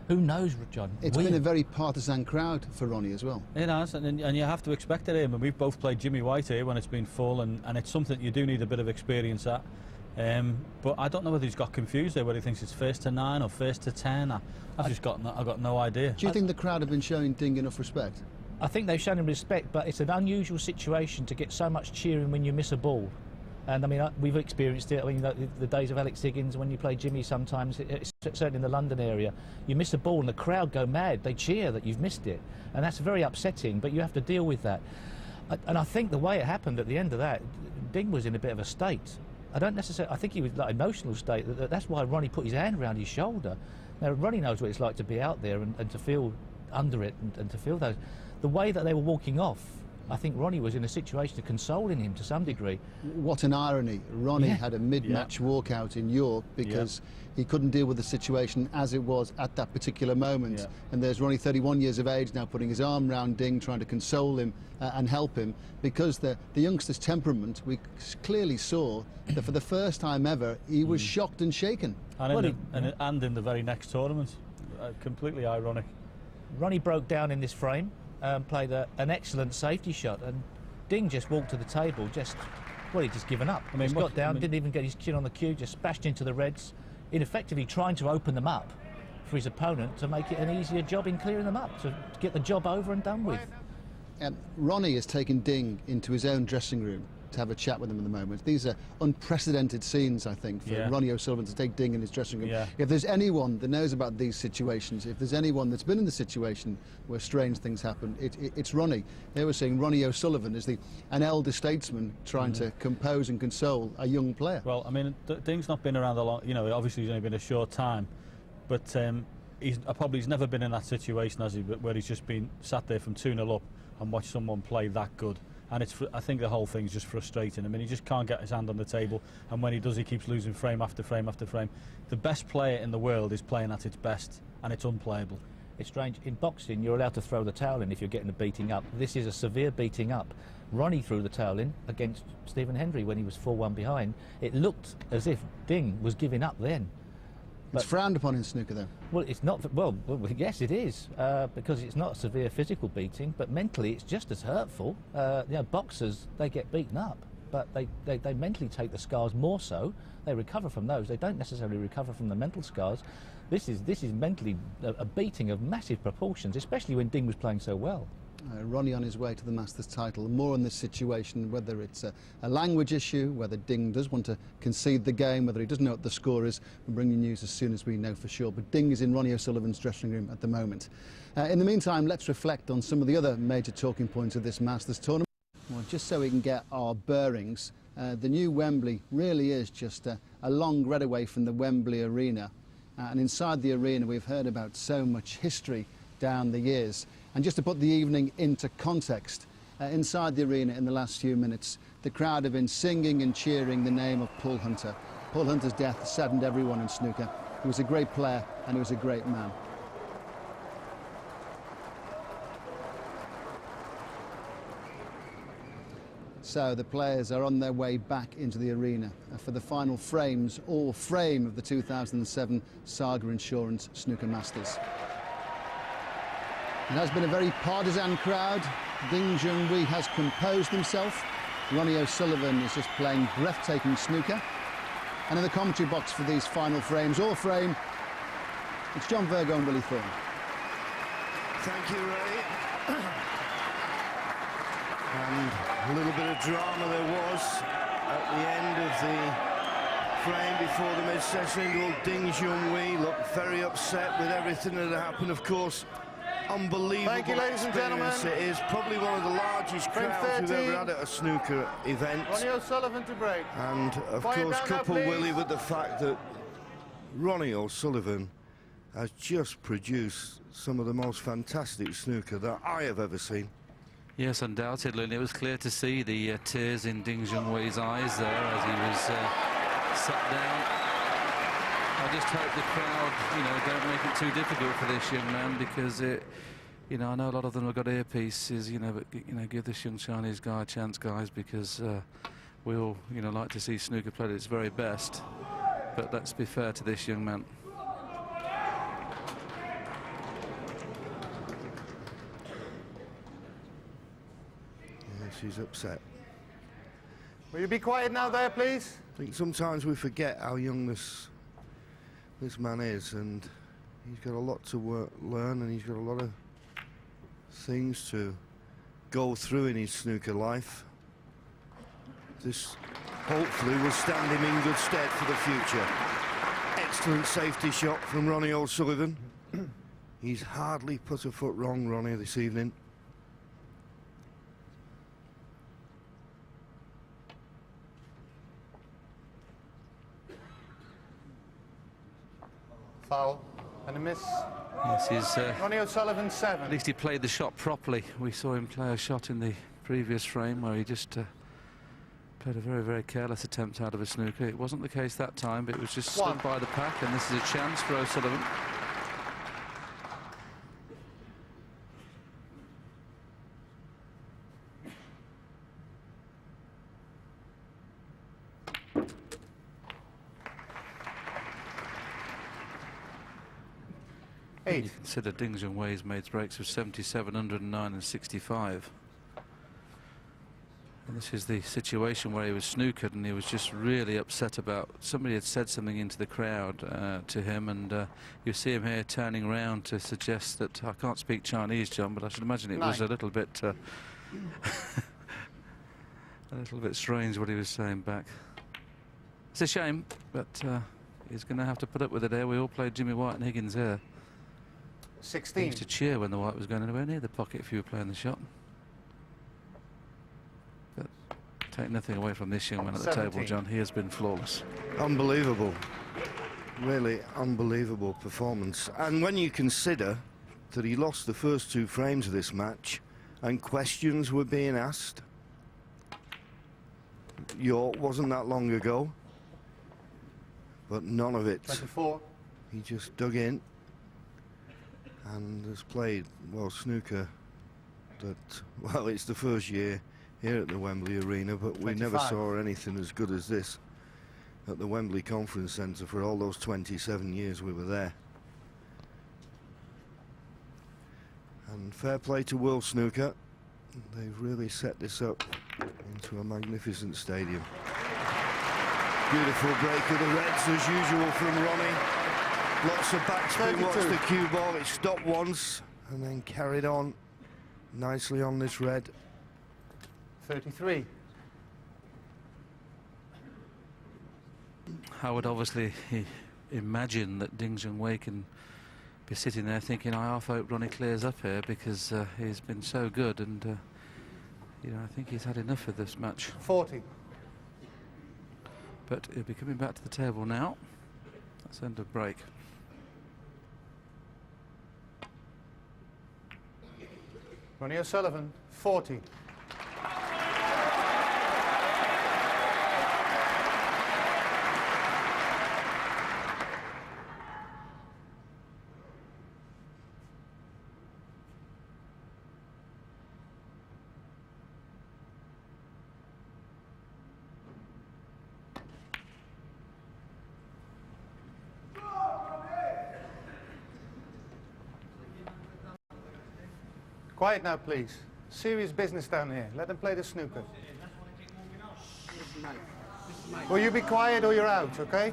S5: Who knows, John?
S1: It's been a very partisan crowd for Ronnie as well.
S6: It has, and you have to expect it here. We've both played Jimmy White here when it's been full, and it's something you do need a bit of experience at. But I don't know whether he's got confused there, whether he thinks it's first to 9 or first to 10. I've got no idea.
S1: Do you think the crowd have been showing Ding enough respect?
S5: I think they've shown him respect, but it's an unusual situation to get so much cheering when you miss a ball. And I mean, we've experienced it. I mean, the days of Alex Higgins, when you play Jimmy sometimes, certainly in the London area, you miss a ball and the crowd go mad. They cheer that you've missed it. And that's very upsetting, but you have to deal with that. And I think the way it happened at the end of that, Ding was in a bit of a state. I think he was like emotional state. That's why Ronnie put his hand around his shoulder. Now, Ronnie knows what it's like to be out there and to feel under it and to feel those. The way that they were walking off, I think Ronnie was in a situation of consoling him to some degree.
S1: What an irony. Ronnie had a mid-match walkout in York because he couldn't deal with the situation as it was at that particular moment. And there's Ronnie, 31 years of age now, putting his arm round Ding, trying to console him and help him, because the youngster's temperament, we clearly saw that for the first time ever, he was shocked and shaken.
S6: And in the very next tournament. Completely ironic.
S5: Ronnie broke down in this frame. Played an excellent safety shot, and Ding just walked to the table, he'd just given up. I mean, he got down, didn't even get his chin on the cue, just bashed into the reds, ineffectively trying to open them up for his opponent to make it an easier job in clearing them up, to get the job over and done with.
S1: Ronnie has taken Ding into his own dressing room to have a chat with him at the moment. These are unprecedented scenes, I think, for Ronnie O'Sullivan to take Ding in his dressing room. If there's anyone that knows about these situations, if there's anyone that's been in the situation where strange things happen, it's Ronnie. They were saying Ronnie O'Sullivan is an elder statesman trying to compose and console a young player.
S6: Well, I mean, Ding's not been around a long, obviously he's only been a short time, but he's never been in that situation, has he, where he's just been sat there from 2-0 up and watched someone play that good. And I think the whole thing's just frustrating. I mean, he just can't get his hand on the table, and when he does, he keeps losing frame after frame after frame. The best player in the world is playing at its best, and it's unplayable.
S5: It's strange. In boxing, you're allowed to throw the towel in if you're getting a beating up. This is a severe beating up. Ronnie threw the towel in against Stephen Hendry when he was 4-1 behind. It looked as if Ding was giving up then.
S1: It's frowned upon in snooker, though.
S5: Well, it's not. Well, yes, it is, because it's not a severe physical beating, but mentally it's just as hurtful. Boxers, they get beaten up, but they mentally take the scars more so. They recover from those. They don't necessarily recover from the mental scars. This is mentally a beating of massive proportions, especially when Ding was playing so well.
S1: Ronnie on his way to the Masters title. More on this situation, whether it's a language issue, whether Ding does want to concede the game, whether he doesn't know what the score is. We'll bring you news as soon as we know for sure. But Ding is in Ronnie O'Sullivan's dressing room at the moment. In the meantime, let's reflect on some of the other major talking points of this Masters tournament. Well, just so we can get our bearings, the new Wembley really is just a long red away from the Wembley Arena. And inside the arena, we've heard about so much history down the years. And just to put the evening into context, inside the arena in the last few minutes, the crowd have been singing and cheering the name of Paul Hunter. Paul Hunter's death saddened everyone in snooker. He was a great player and he was a great man. So the players are on their way back into the arena for the final frames or frame of the 2007 Saga Insurance Snooker Masters. It has been a very partisan crowd. Ding Junhui has composed himself. Ronnie O'Sullivan is just playing breathtaking snooker. And in the commentary box for these final frames, or frame, it's John Virgo and Willie Thorne.
S11: Thank you, Ray. And a little bit of drama there was at the end of the frame before the mid-session. Old Ding Junhui looked very upset with everything that had happened, of course. Unbelievable.
S3: Thank you, ladies and gentlemen.
S11: It is probably one of the largest crowds we've ever had at a snooker event.
S3: Ronnie O'Sullivan to break.
S11: And of course, couple Willie with the fact that Ronnie O'Sullivan has just produced some of the most fantastic snooker that I have ever seen.
S12: Yes, undoubtedly, and it was clear to see the tears in Ding Junhui's eyes there as he was sat down. I just hope the crowd, don't make it too difficult for this young man, because I know a lot of them have got earpieces, but give this young Chinese guy a chance, guys, because we all, like to see snooker played at its very best. But let's be fair to this young man.
S11: Yes, he's upset.
S3: Will you be quiet now there, please?
S11: I think sometimes we forget how young this man is, and he's got a lot to learn, and he's got a lot of things to go through in his snooker life. This hopefully will stand him in good stead for the future. Excellent safety shot from Ronnie O'Sullivan. He's hardly put a foot wrong, Ronnie, this evening.
S3: Foul and a miss.
S12: Yes, he's...
S3: Ronnie O'Sullivan 7.
S12: At least he played the shot properly. We saw him play a shot in the previous frame where he just played a very, very careless attempt out of a snooker. It wasn't the case that time, but it was just stood by the pack, and this is a chance for O'Sullivan. You consider Ding Junhui's made breaks of 77, 109 and 65. And this is the situation where he was snookered and he was just really upset about... Somebody had said something into the crowd to him, and you see him here turning around to suggest that... I can't speak Chinese, John, but I should imagine it was a little bit... a little bit strange what he was saying back. It's a shame, but he's going to have to put up with it here. We all played Jimmy White and Higgins here.
S3: 16.
S12: He used to cheer when the white was going anywhere near the pocket if you were playing the shot. But take nothing away from this young man at the table, John. He has been flawless.
S11: Unbelievable. Really unbelievable performance. And when you consider that he lost the first 2 frames of this match and questions were being asked. York wasn't that long ago, but none of it.
S3: 24.
S11: He just dug in and has played, well, snooker that, well, it's the first year here at the Wembley Arena, but we
S3: 25.
S11: never saw anything as good as this at the Wembley Conference Centre for all those 27 years we were there. And fair play to World Snooker. They've really set this up into a magnificent stadium. Beautiful break of the Reds as usual from Ronnie. Lots of backspin, watch the cue ball, it stopped once and then carried on nicely on this red.
S3: 33.
S12: I would obviously imagine that Ding Junhui can be sitting there thinking, I half hope Ronnie clears up here because he's been so good, and you know, I think he's had enough of this match.
S3: 40.
S12: But he'll be coming back to the table now. That's end of break.
S3: Ronnie O'Sullivan 40. Quiet now, please. Serious business down here. Let them play the snooker. Will you be quiet or you're out, okay?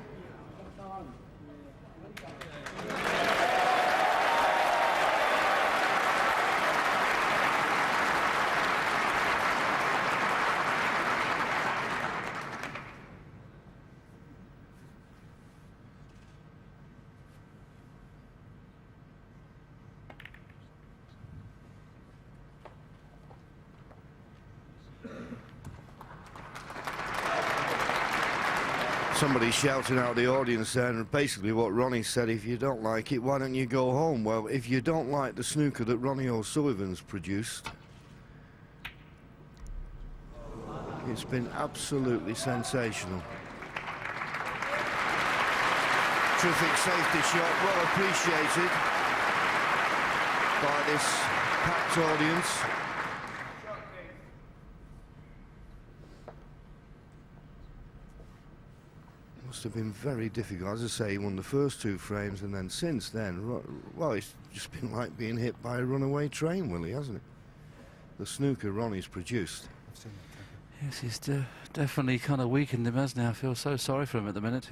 S11: Somebody shouting out the audience there, and basically what Ronnie said, if you don't like it, why don't you go home? Well, if you don't like the snooker that Ronnie O'Sullivan's produced, it's been absolutely sensational. Terrific safety shot, well appreciated by this packed audience. Must have been very difficult. As I say, he won the first 2 frames, and then since then, well, it's just been like being hit by a runaway train, Willie, hasn't it? The snooker Ronnie's produced.
S12: Yes, he's definitely kind of weakened him, hasn't he? I feel so sorry for him at the minute.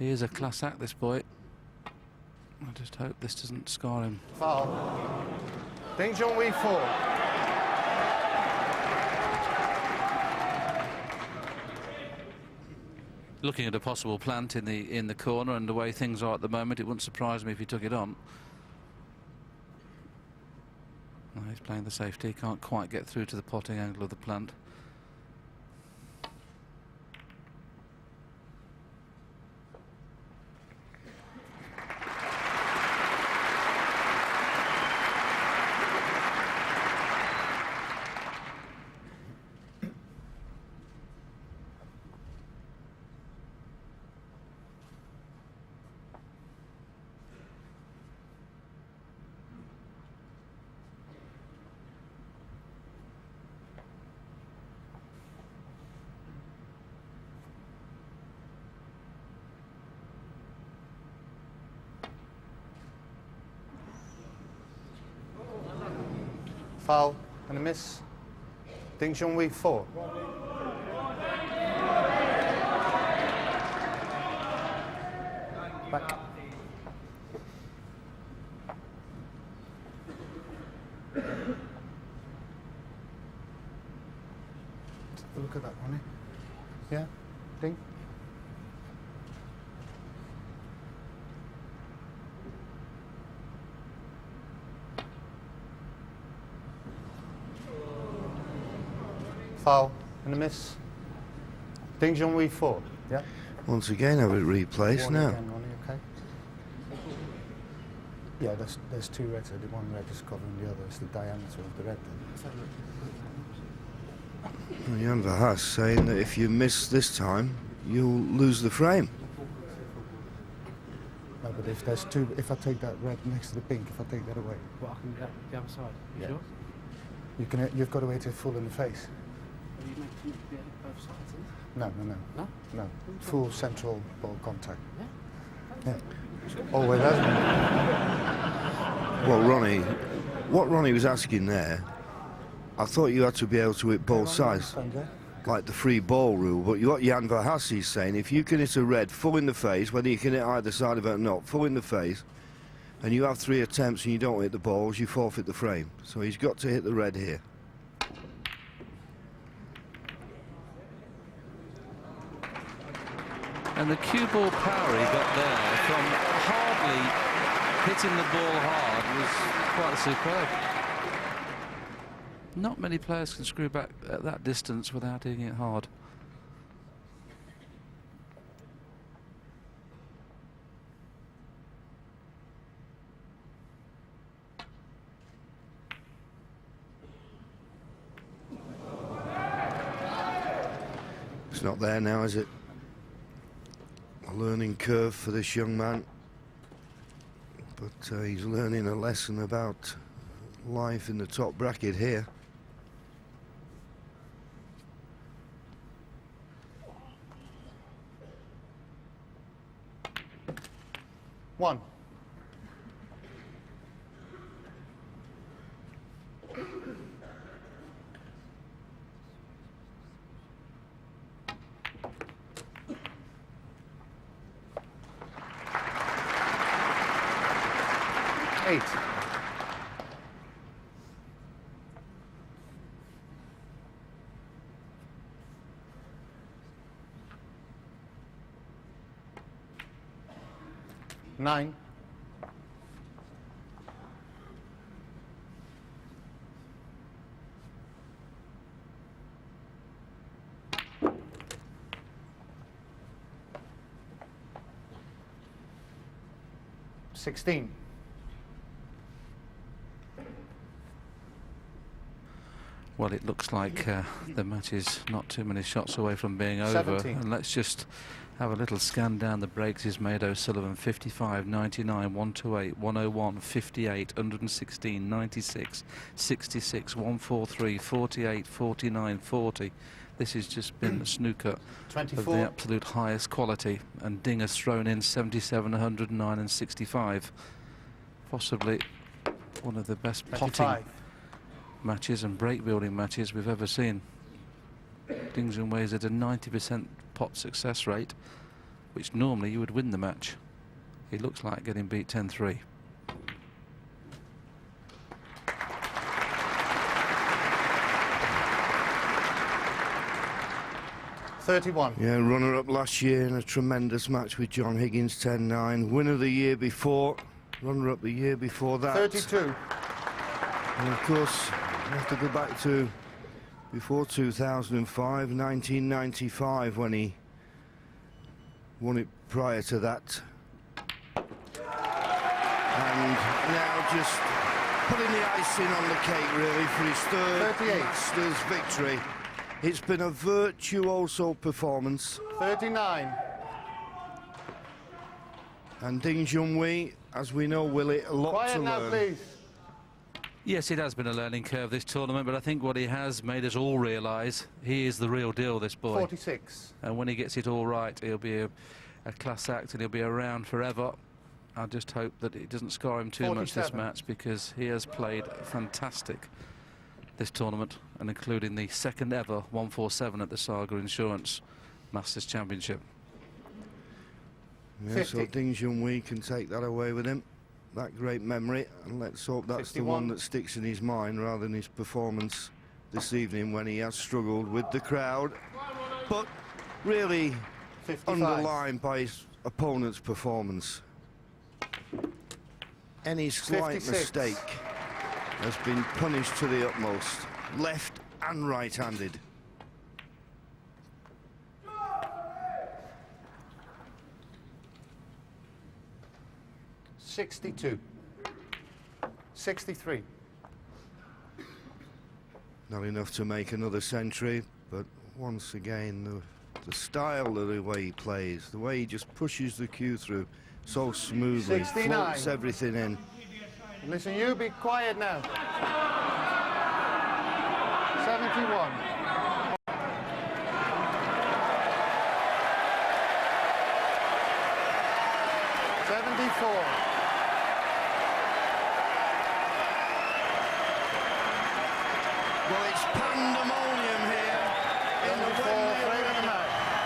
S12: He is a class act, this boy. I just hope this doesn't scar him.
S3: Foul. Ding Junhui 4.
S12: looking at a possible plant in the corner, and the way things are at the moment, it wouldn't surprise me if he took it on. Oh, he's playing the safety, can't quite get through to the potting angle of the plant.
S3: Foul and a miss. Ding Junhui 4. Back. Look at that one, eh? Yeah, ding. Foul and a miss. Ding Junhui 4. Yeah.
S11: Once again, have it replaced
S3: One
S11: now.
S3: again, Ronnie, okay. Yeah, there's two reds. The one red is covering the other. It's the diameter of the red.
S11: Jan Verhaas saying that if you miss this time, you'll lose the frame.
S3: No, but if there's two, if I take that red next to the pink, if I take that away,
S8: Well, I can get the other side. You sure?
S3: you've got to wait till full in the face.
S8: Are you making it both sides?
S3: No.
S8: No?
S3: Full central ball contact.
S8: Yeah?
S3: Yeah. All the way there.
S11: Well, what Ronnie was asking there, I thought you had to be able to hit both sides, like the free ball rule. But what Jan Verhaas is saying, if you can hit a red full in the face, whether you can hit either side of it or not, full in the face, and you have 3 attempts and you don't hit the balls, you forfeit the frame. So he's got to hit the red here.
S12: And the cue ball power he got there from hardly hitting the ball hard was quite superb. Not many players can screw back at that distance without hitting it hard.
S11: It's not there now, is it? A learning curve for this young man. But he's learning a lesson about life in the top bracket here.
S3: One. Eight. Nine. $16.
S12: Well, it looks like the match is not too many shots away from being over.
S3: 17.
S12: And let's just have a little scan down the breaks. Is made O'Sullivan 55, 99, 128, 101, 58, 116, 96, 66, 143, 48, 49, 40. This has just been snooker
S3: 24.
S12: of the absolute highest quality. And Ding has thrown in 77, 109 and 65. Possibly one of the best
S3: 25.
S12: potting matches and break building matches we've ever seen. Ding Junhui is at a 90% pot success rate, which normally you would win the match. He looks like getting beat 10-3.
S3: 31.
S11: Yeah, runner-up last year in a tremendous match with John Higgins, 10-9. Winner the year before, runner-up the year before that.
S3: 32.
S11: And of course, we have to go back to before 2005, 1995, when he won it prior to that. And now just putting the icing on the cake, really, for his third
S3: 38.
S11: Masters victory. It's been a virtuoso performance.
S3: 39.
S11: And Ding Junhui, as we know, Willie, a lot
S3: Quiet
S11: to
S3: now,
S11: learn.
S3: please.
S12: Yes, it has been a learning curve, this tournament, but I think what he has made us all realise, he is the real deal, this boy.
S3: 46.
S12: And when he gets it all right, he'll be a class act and he'll be around forever. I just hope that it doesn't scar him too much, this
S3: 47.
S12: match, because he has played fantastic this tournament, and including the second ever 147 at the Saga Insurance Masters Championship.
S11: Yeah, so
S3: 50.
S11: Ding Junhui can take that away with him. That great memory, and let's hope that's
S3: 51.
S11: the one that sticks in his mind rather than his performance this evening when he has struggled with the crowd, but really
S3: 55.
S11: underlined by his opponent's performance. Any slight
S3: 56.
S11: mistake has been punished to the utmost, left and right-handed.
S3: $62. 63.
S11: Not enough to make another century, but once again, the style of the way he plays, the way he just pushes the cue through so smoothly,
S3: 69.
S11: floats everything in.
S3: Listen, you be quiet now. 71.
S11: Well, it's pandemonium here in the Wembley Arena,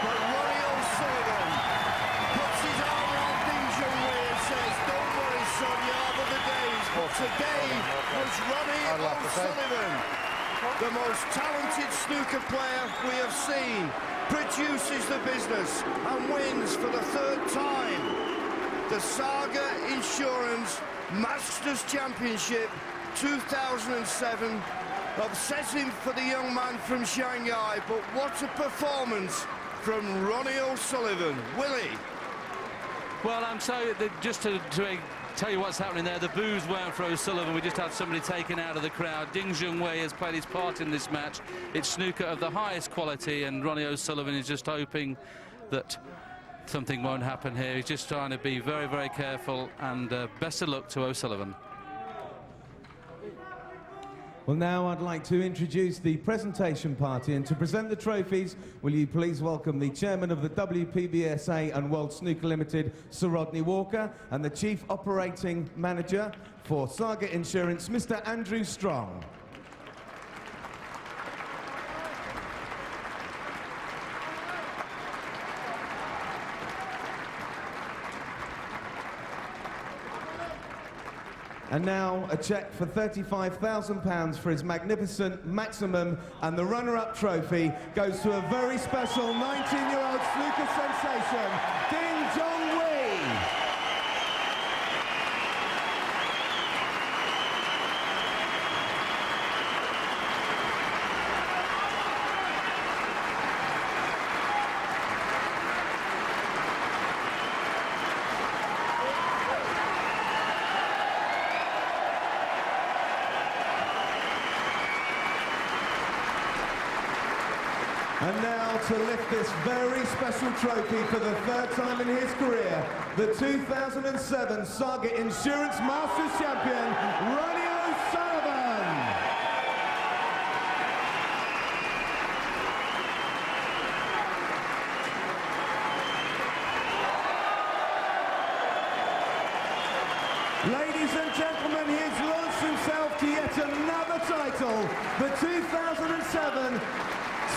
S11: but Ronnie O'Sullivan puts his arm around Ding Junhui and says, "Don't worry, son, you have other days." But today was Ronnie O'Sullivan, the most talented snooker player we have seen, produces the business and wins for the third time the Saga Insurance Masters Championship 2007. Upsetting for the young man from Shanghai, but what a performance from Ronnie O'Sullivan. Willie?
S12: Well, I'm so, just to tell you what's happening there, the boos weren't for O'Sullivan. We just had somebody taken out of the crowd. Ding Junhui has played his part in this match. It's snooker of the highest quality, and Ronnie O'Sullivan is just hoping that something won't happen here. He's just trying to be very, very careful, and best of luck to O'Sullivan.
S13: Well, now I'd like to introduce the presentation party, and to present the trophies, will you please welcome the chairman of the WPBSA and World Snooker Limited, Sir Rodney Walker, and the chief operating manager for Saga Insurance, Mr. Andrew Strong. And now a cheque for £35,000 for his magnificent maximum, and the runner-up trophy goes to a very special 19-year-old snooker sensation, Ding Junhui. And now to lift this very special trophy for the third time in his career, the 2007 Saga Insurance Masters champion, Ronnie O'Sullivan. Ladies and gentlemen, he has launched himself to yet another title, the 2007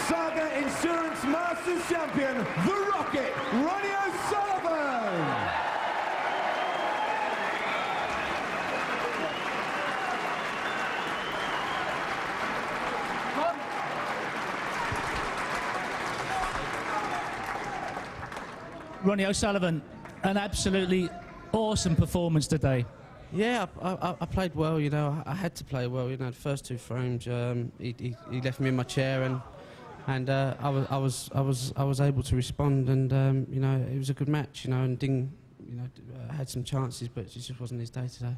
S13: Saga Insurance Masters champion, the Rocket, Ronnie O'Sullivan.
S5: Ronnie O'Sullivan, an absolutely awesome performance today.
S7: Yeah, I played well. You know, I had to play well. You know, the first 2 frames, he left me in my chair, and I was able to respond, and you know, it was a good match. You know, and Ding, you know, had some chances, but it just wasn't his day today.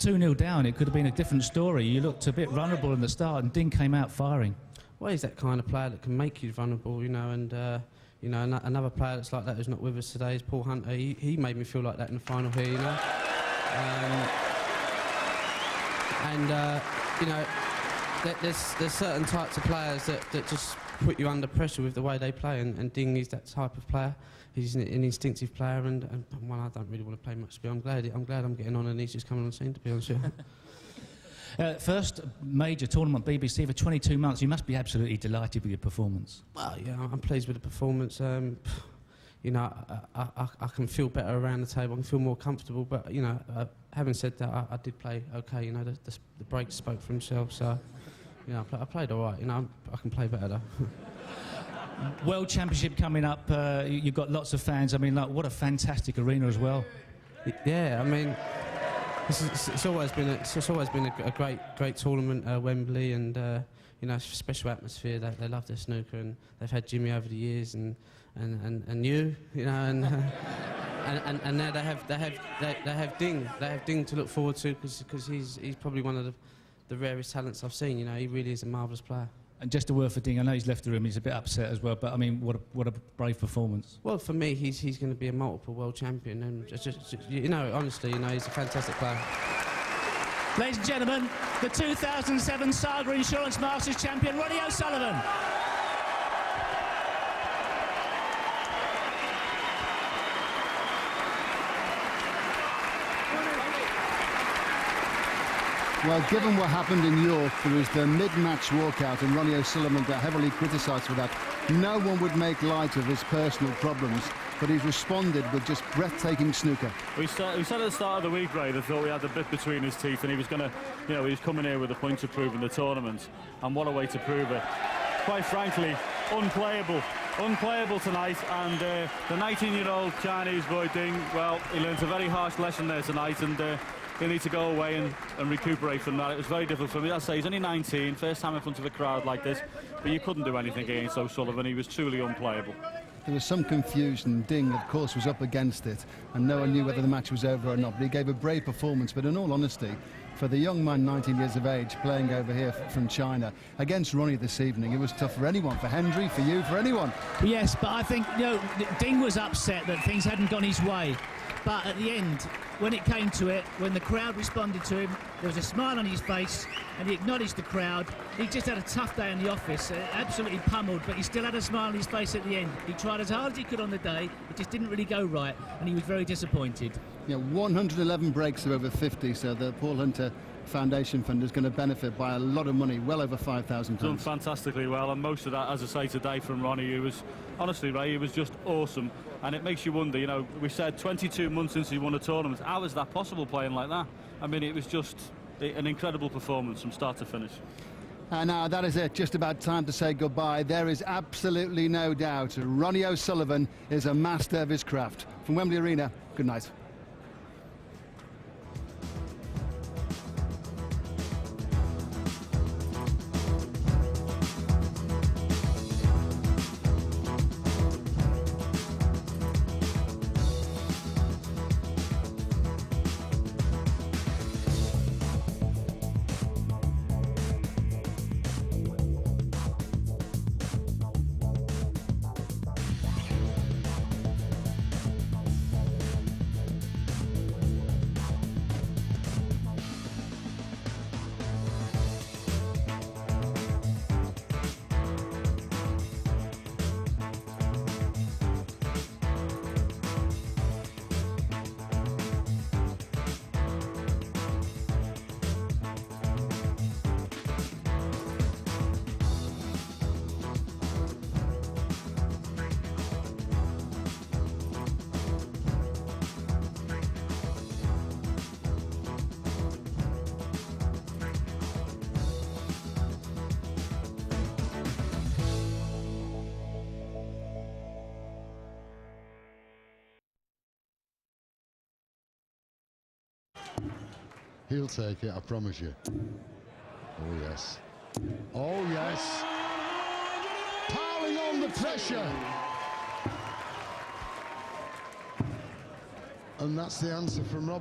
S5: 2-0 down, it could have been a different story. You looked a bit vulnerable in the start, and Ding came out firing.
S7: Well, he's that kind of player that can make you vulnerable, you know, and you know, another player that's like that who's not with us today is Paul Hunter. He made me feel like that in the final here, you know. You know, there's certain types of players that just put you under pressure with the way they play, and Ding is that type of player. He's an instinctive player, and one I don't really want to play much. But I'm glad I'm getting on, and he's just coming on scene, to be honest with you.
S5: First major tournament BBC for 22 months. You must be absolutely delighted with your performance.
S7: Well, yeah, I'm pleased with the performance. You know, I can feel better around the table. I can feel more comfortable. But you know, having said that, I did play okay. You know, the break spoke for himself. So, you know, I played all right. You know, I can play better though.
S5: World Championship coming up. You've got lots of fans. I mean, like, what a fantastic arena as well.
S7: Yeah, I mean, it's always been a great tournament, Wembley, and you know, it's a special atmosphere. They love their snooker, and they've had Jimmy over the years, and you know, and now they have Ding. They have Ding to look forward to, because he's probably one of the rarest talents I've seen. You know, he really is a marvellous player.
S5: And just a word for Ding. I know he's left the room. He's a bit upset as well. But I mean, what a brave performance.
S7: Well, for me, he's going to be a multiple world champion, and just you know, honestly, you know, he's a fantastic player.
S5: Ladies and gentlemen, the 2007 Saga Insurance Masters champion, Ronnie O'Sullivan.
S1: Well, given what happened in York, there was the mid-match walkout, and Ronnie O'Sullivan got heavily criticised for that. No one would make light of his personal problems, but he's responded with just breathtaking snooker.
S14: We said at the start of the week, Ray, they thought we had the bit between his teeth, and he was going to, you know, he was coming here with a point to prove in the tournament, and what a way to prove it. Quite frankly, unplayable tonight, and the 19-year-old Chinese boy Ding, well, he learned a very harsh lesson there tonight, and he'll need to go away and recuperate from that. It was very difficult for me. As I say, he's only 19, first time in front of a crowd like this, but you couldn't do anything against O'Sullivan. He was truly unplayable.
S1: There was some confusion. Ding, of course, was up against it, and no one knew whether the match was over or not, but he gave a brave performance. But in all honesty, for the young man, 19 years of age, playing over here from China against Ronnie this evening, it was tough for anyone, for Hendry, for you, for anyone.
S5: Yes, but I think, you know, Ding was upset that things hadn't gone his way. But at the end, when it came to it, when the crowd responded to him, there was a smile on his face, and he acknowledged the crowd. He just had a tough day in the office, absolutely pummeled, but he still had a smile on his face at the end. He tried as hard as he could on the day, it just didn't really go right, and he was very disappointed.
S1: Yeah, 111 breaks are over 50, so the Paul Hunter Foundation Fund is going to benefit by a lot of money, well over £5,000.
S14: Done fantastically well, and most of that, as I say today, from Ronnie, who was, honestly, Ray, he was just awesome. And it makes you wonder, you know, we said 22 months since he won a tournament. How is that possible, playing like that? I mean, it was just an incredible performance from start to finish.
S1: And now that is it, just about time to say goodbye. There is absolutely no doubt Ronnie O'Sullivan is a master of his craft. From Wembley Arena, good night.
S15: He'll take it, I promise you. Oh, yes. Oh, yes. Piling on the pressure. And that's the answer from Rob.